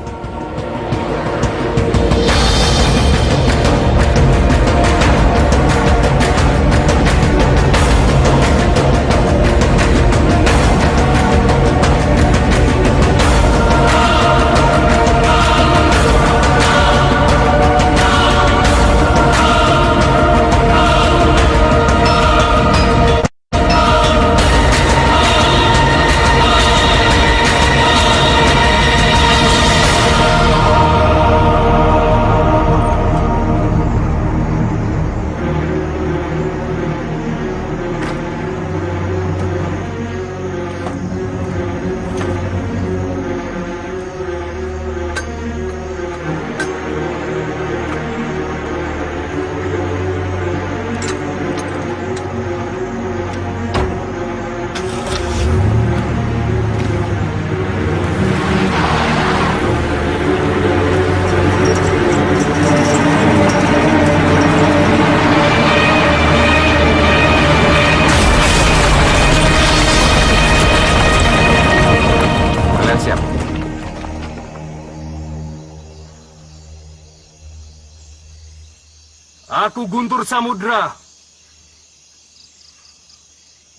Aku Guntur Samudra,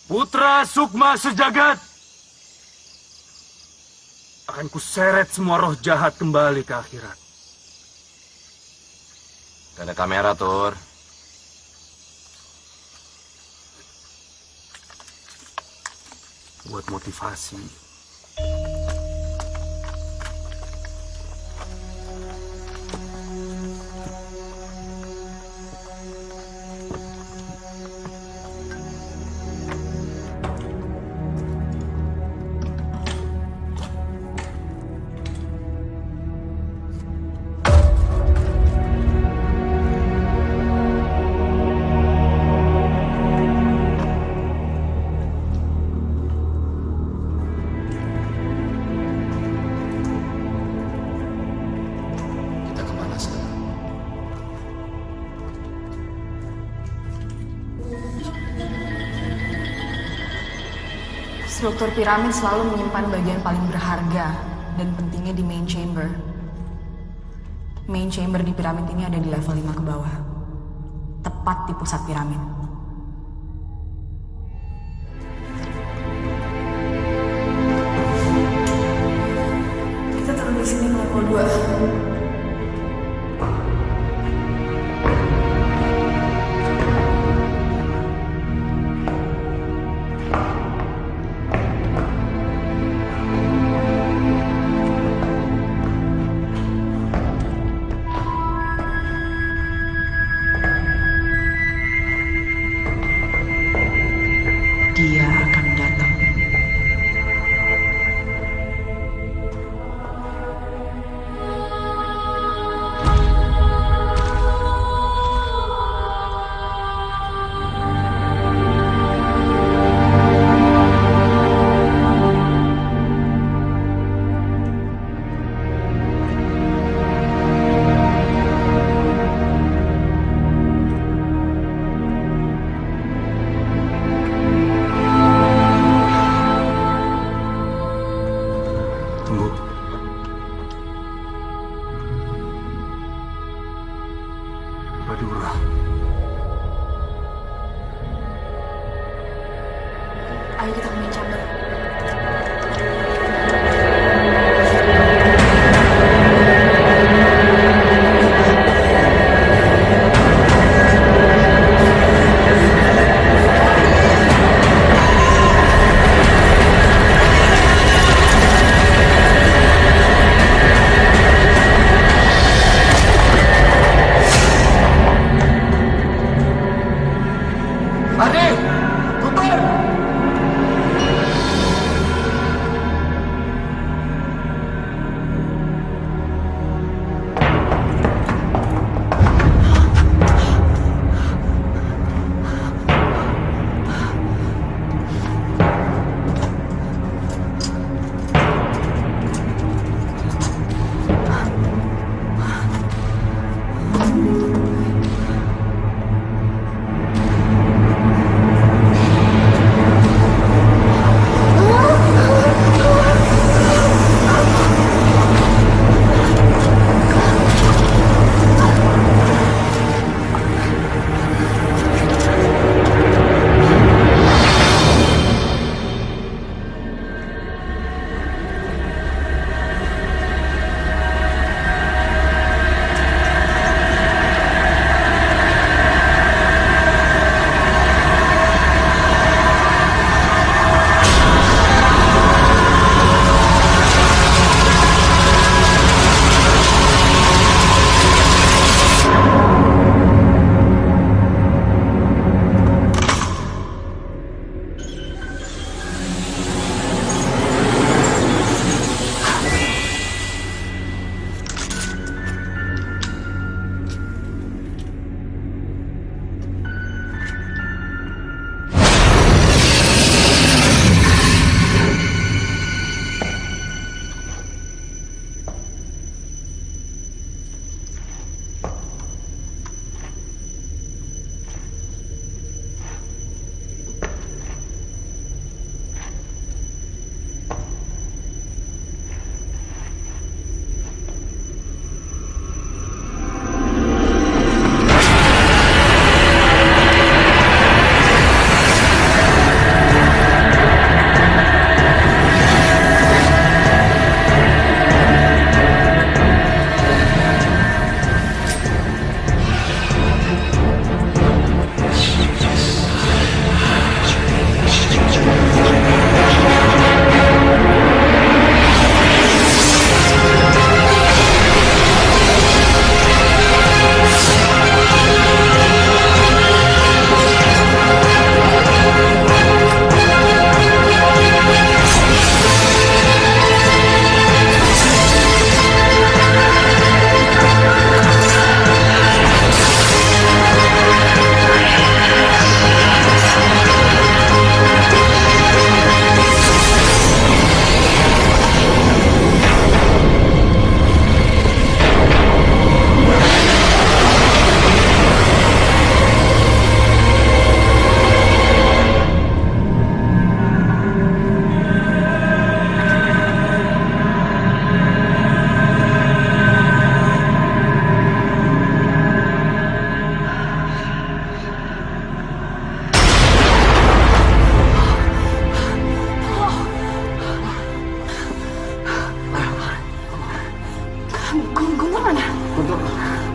putra Sukma Sejagat. Akan kuseret semua roh jahat kembali ke akhirat. Gak ada kamera, Tur. Buat motivasi. Struktur piramid selalu menyimpan bagian paling berharga dan pentingnya di main chamber. Main chamber di piramid ini ada di level 5 ke bawah. Tepat di pusat piramid. Kita turun di sini ke level 2. Ayo kita ke main chamber.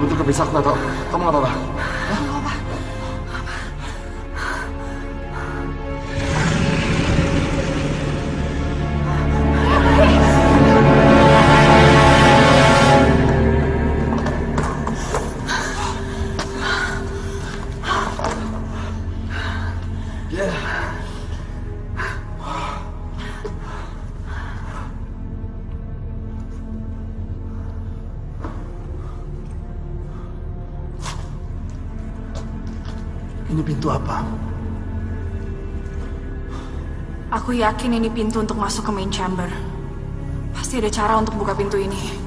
Guntur kebisak nggak tau? Kamu nggak apa-apa? Ini pintu apa? Aku yakin ini pintu untuk masuk ke main chamber. Pasti ada cara untuk buka pintu ini.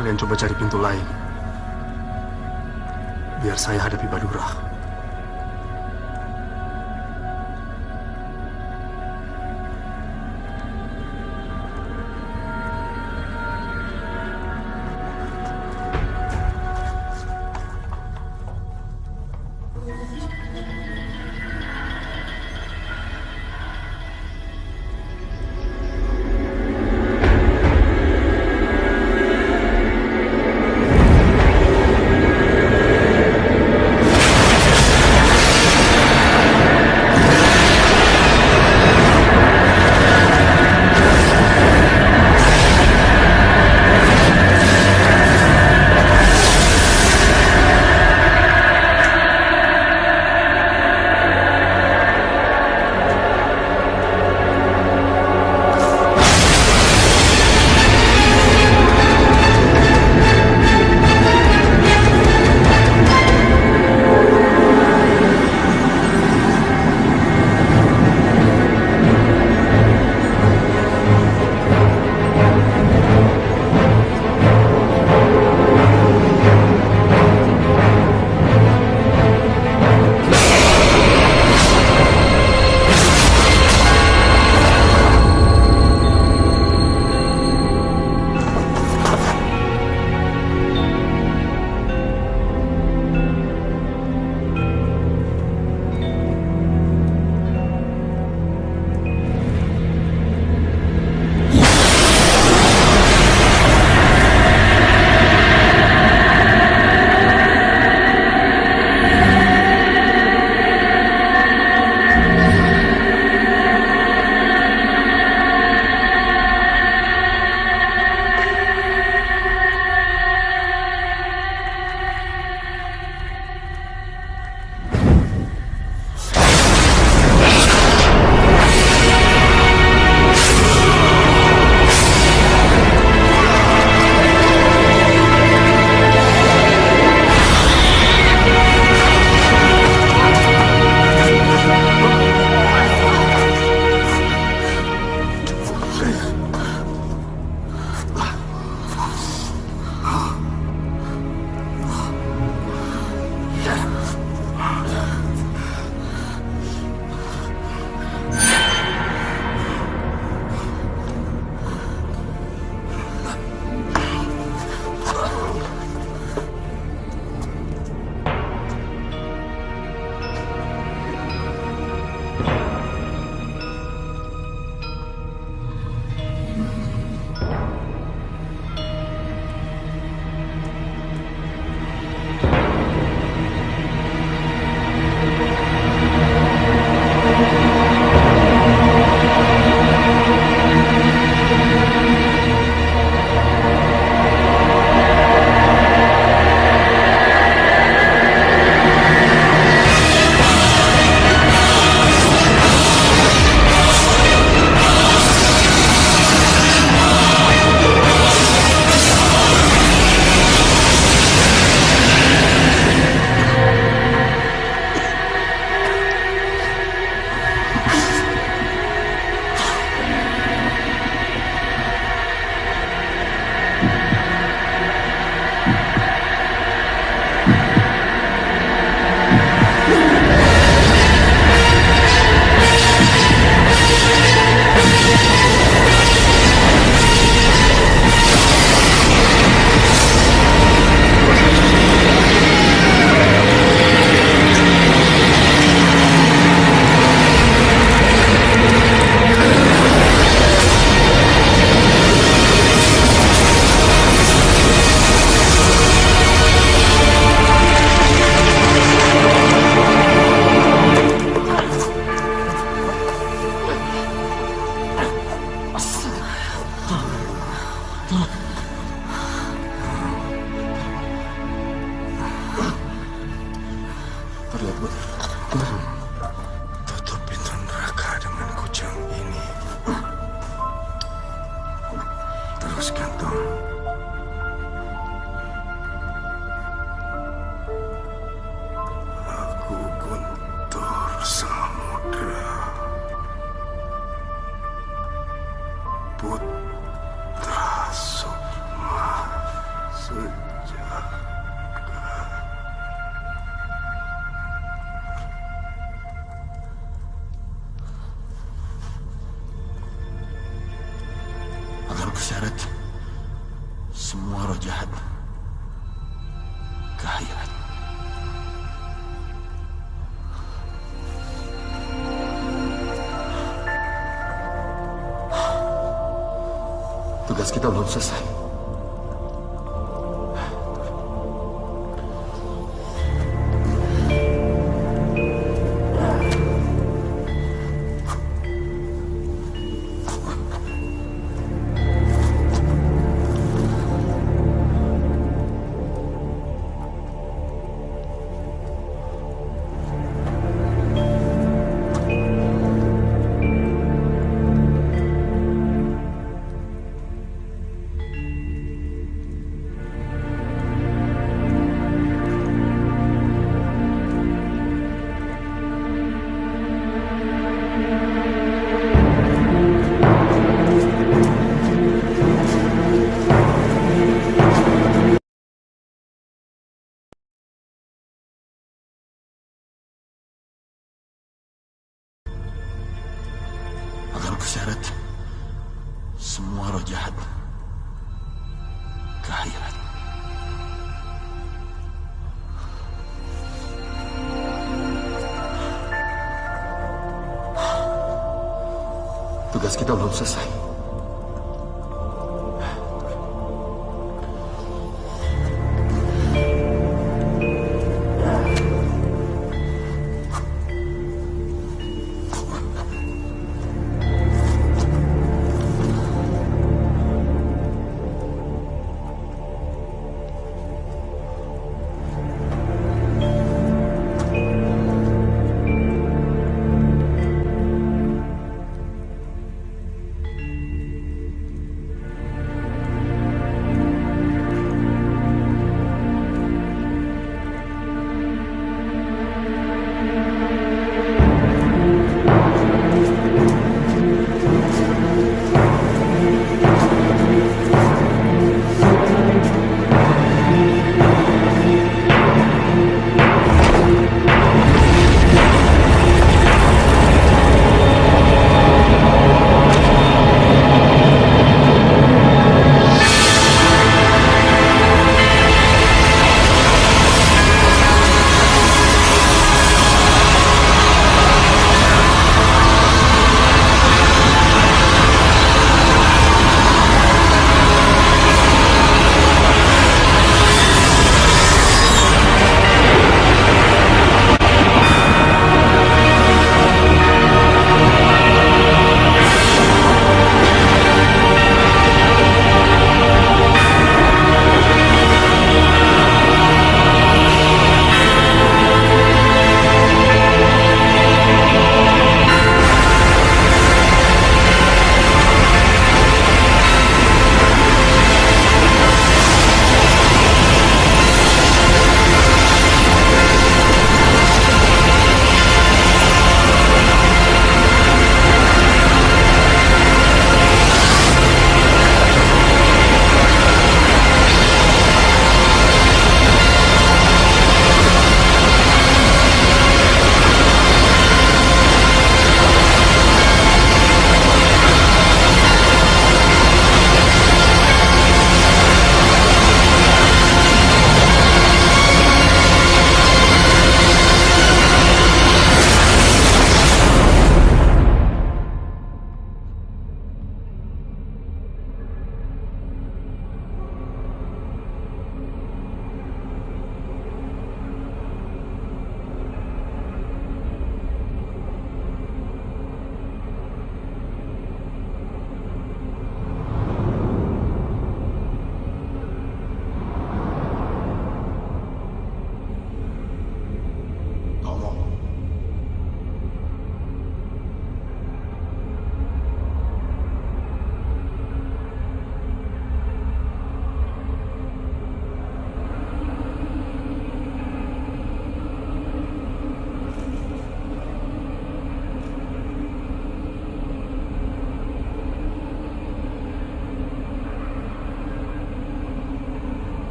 Kalian coba cari pintu lain. Biar saya hadapi Badurah. Agar kusyarat semua roh jahat ke akhirat. Tugas kita belum selesai. Agar kusyarat semua roh jahat ke akhirat. Tugas kita belum selesai.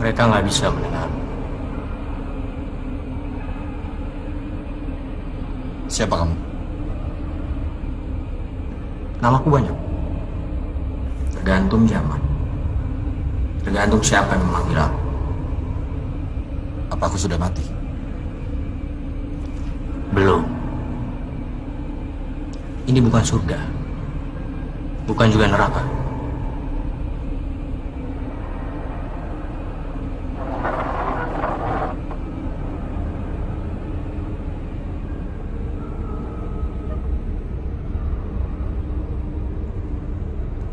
Mereka nggak bisa mendengar. Siapa kamu? Namaku banyak. Tergantung zaman. Tergantung siapa yang memanggil aku. Apa aku sudah mati? Belum. Ini bukan surga. Bukan juga neraka.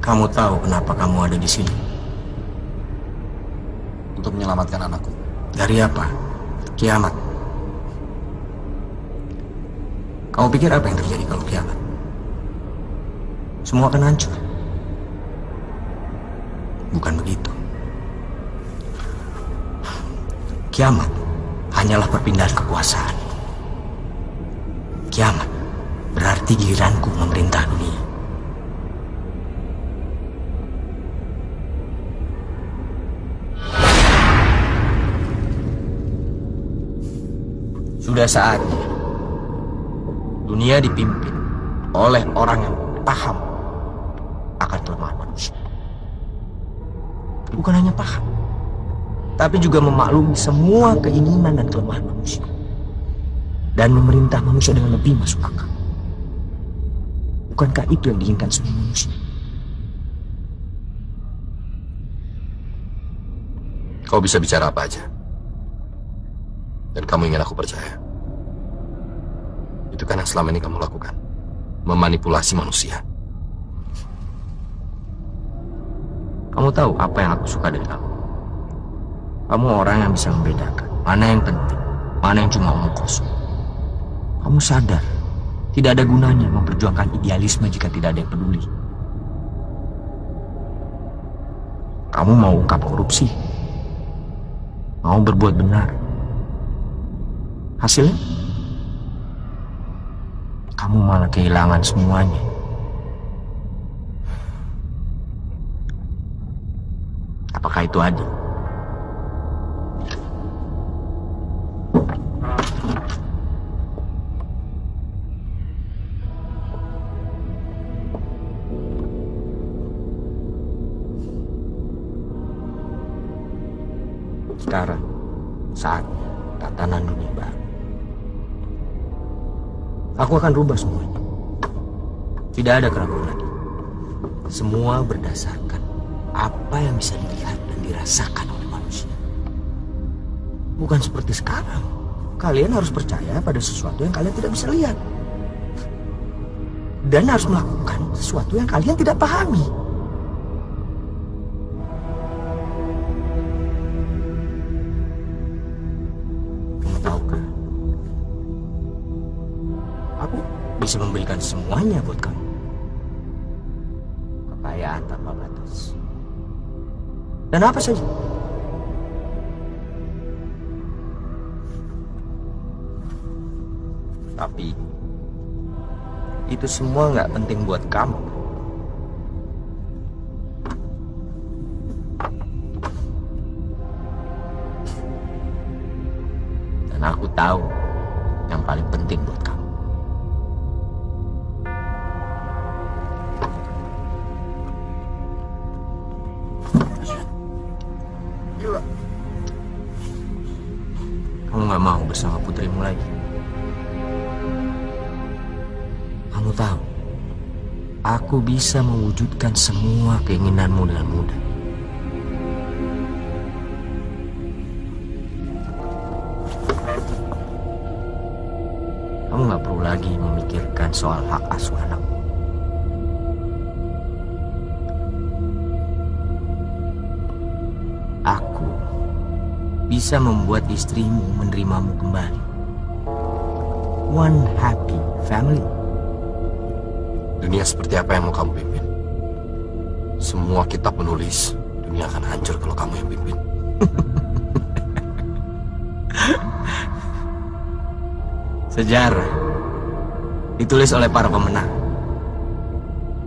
Kamu tahu kenapa kamu ada di sini? Untuk menyelamatkan anakku. Dari apa? Kiamat. Kamu pikir apa yang terjadi kalau kiamat? Semua akan hancur. Bukan begitu. Kiamat hanyalah perpindahan kekuasaan. Kiamat berarti giliranku memerintah dunia. Sudah saatnya dunia dipimpin oleh orang yang paham akan kelemahan manusia. Bukan hanya paham, tapi juga memaklumi semua keinginan dan kelemahan manusia. Dan memerintah manusia dengan lebih masuk akal. Bukankah itu yang diinginkan semua manusia? Kau bisa bicara apa aja. Dan kamu ingin aku percaya. Itu kan yang selama ini kamu lakukan. Memanipulasi manusia. Kamu tahu apa yang aku suka dari kamu? Kamu orang yang bisa membedakan mana yang penting, mana yang cuma omong kosong. Kamu sadar, tidak ada gunanya memperjuangkan idealisme jika tidak ada yang peduli. Kamu mau ungkap korupsi, mau berbuat benar. Hasilnya, kamu malah kehilangan semuanya. Apakah itu adil? Sekarang saatnya tatanan dunia baru. Aku akan rubah semuanya. Tidak ada keraguan lagi. Semua berdasarkan apa yang bisa dilihat dan dirasakan oleh manusia. Bukan seperti sekarang. Kalian harus percaya pada sesuatu yang kalian tidak bisa lihat. Dan harus melakukan sesuatu yang kalian tidak pahami. Kamu tahu kan? Aku bisa memberikan semuanya buat kamu. Kekayaan tanpa batas. Dan apa saja. Tapi itu semua nggak penting buat kamu. Dan aku tahu yang paling penting buat kamu. Kamu nggak mau bersama putrimu lagi. Kamu tahu, aku bisa mewujudkan semua keinginanmu dengan mudah. Kamu nggak perlu lagi memikirkan soal hak asuh anakmu. Aku bisa membuat istrimu menerimamu kembali. One happy family. Dunia seperti apa yang mau kamu pimpin? Semua kitab menulis, dunia akan hancur kalau kamu yang pimpin. Sejarah ditulis oleh para pemenang.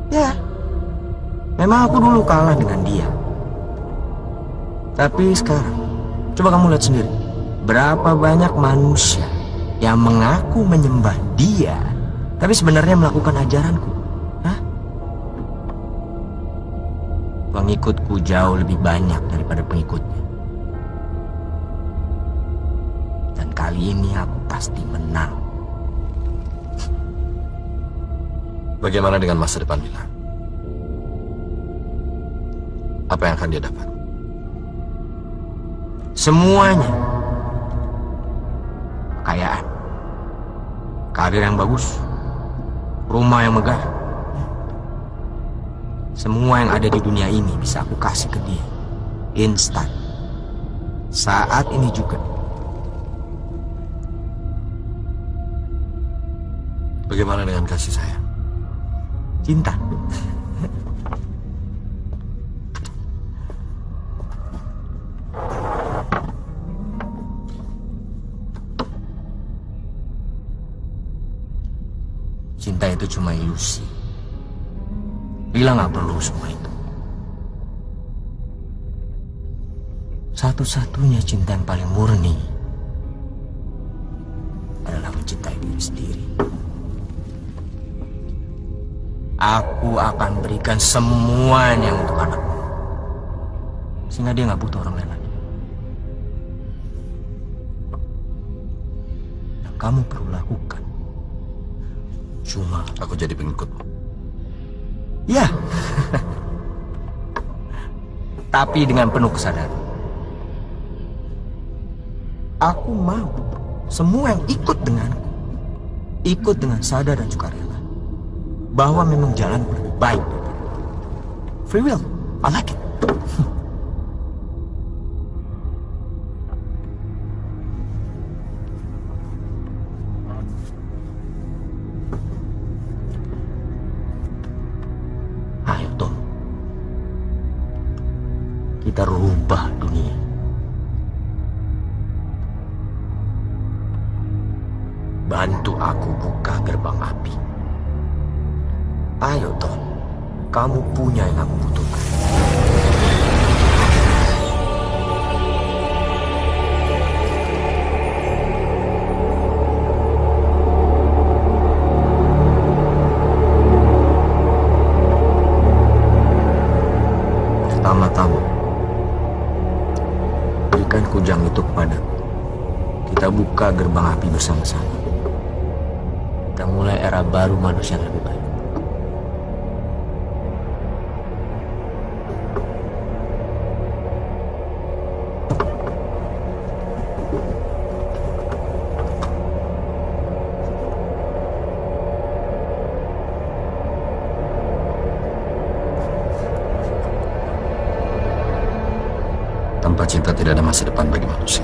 Ya, memang aku dulu kalah dengan dia. Tapi sekarang Coba kamu lihat sendiri. Berapa banyak manusia yang mengaku menyembah dia, tapi sebenarnya melakukan ajaranku. Hah? Pengikutku jauh lebih banyak daripada pengikutnya. Dan kali ini aku pasti menang. Bagaimana dengan masa depan Mila? Apa yang akan dia dapat? Semuanya. Kekayaan, karir yang bagus, rumah yang megah. Semua yang ada di dunia ini bisa aku kasih ke dia. Instan. Saat ini juga. Bagaimana dengan kasih sayang? Cinta. Cinta itu cuma ilusi. Lila nggak perlu semua itu. Satu-satunya cinta yang paling murni adalah mencintai diri sendiri. Aku akan berikan semuanya untuk anakmu, sehingga dia nggak butuh orang lain lagi. Yang kamu perlu lakukan cuma aku jadi pengikutmu. Ya. Tapi dengan penuh kesadaran. Aku mau semua yang ikut denganku ikut dengan sadar dan sukarela bahwa memang jalan lebih baik. Free will, I like it. Ayo Tom, kita rubah dunia. Bantu aku buka gerbang api. Ayo Tom, kamu punya yang aku butuhkan. Pertama-tama, berikan kujang itu kepadaku. Kita buka gerbang api bersama-sama. Kita mulai era baru manusia yang lebih baik. Tanpa cinta tidak ada masa depan bagi manusia.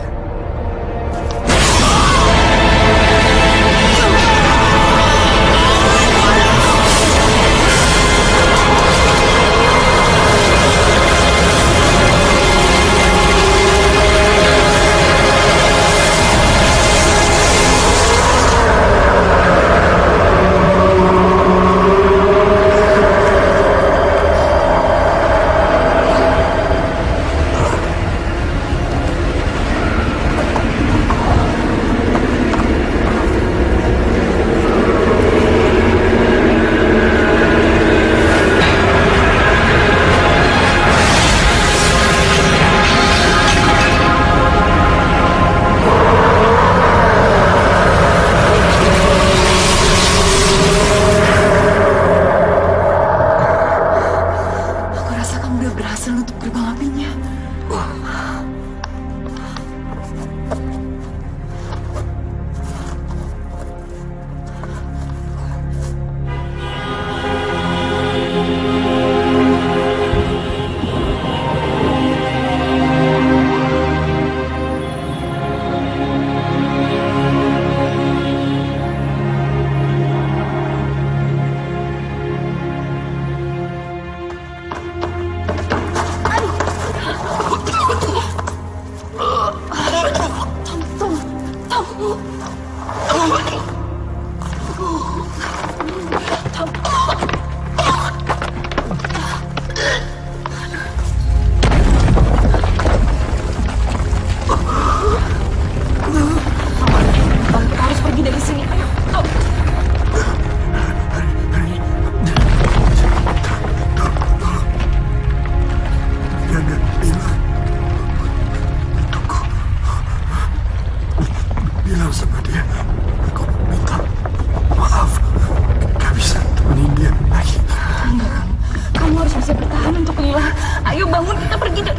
bangun, kita pergi deh.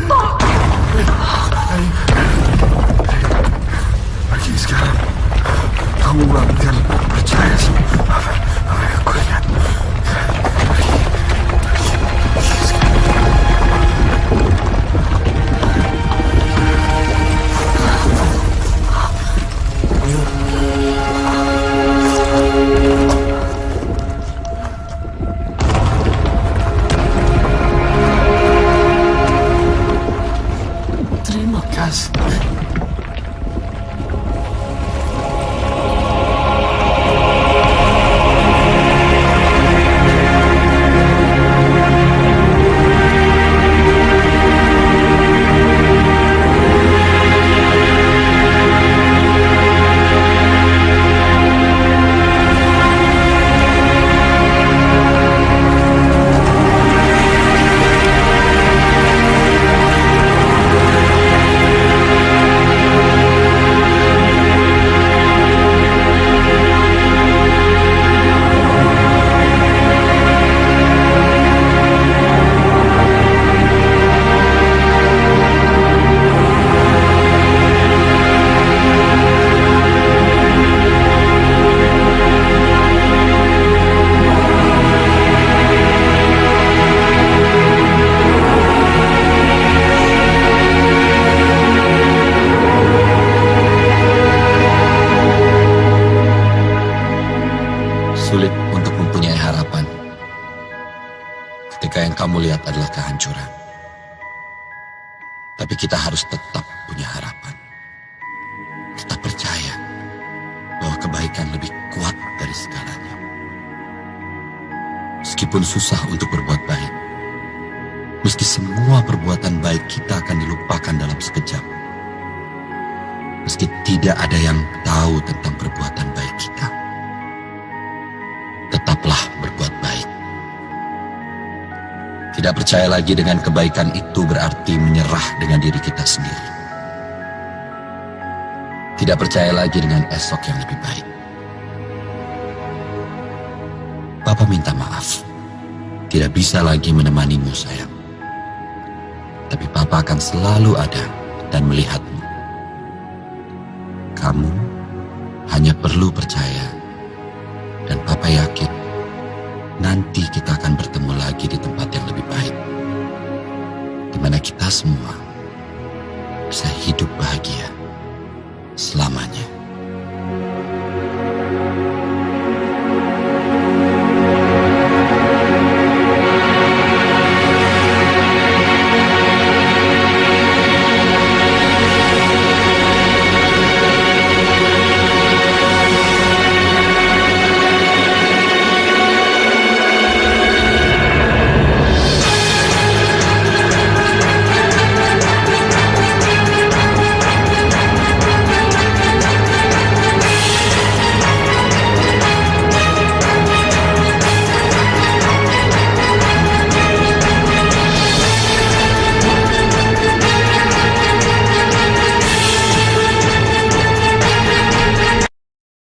Tolong. Pergi sekarang. Kamu gak akan percaya sama apa yang aku lihat. Terima kasih. Sulit untuk mempunyai harapan ketika yang kamu lihat adalah kehancuran. Tapi kita harus tetap punya harapan. Tetap percaya bahwa kebaikan lebih kuat dari segalanya. Meskipun susah untuk berbuat baik, meski semua perbuatan baik kita akan dilupakan dalam sekejap, meski tidak ada yang tahu tentang perbuatan baik kita, tetaplah berbuat baik. Tidak percaya lagi dengan kebaikan itu berarti menyerah dengan diri kita sendiri. Tidak percaya lagi dengan esok yang lebih baik. Papa minta maaf. Tidak bisa lagi menemanimu, sayang. Tapi Papa akan selalu ada dan melihatmu. Kamu hanya perlu percaya. Dan Papa yakin nanti kita akan bertemu lagi di tempat yang lebih baik, di mana kita semua bisa hidup bahagia.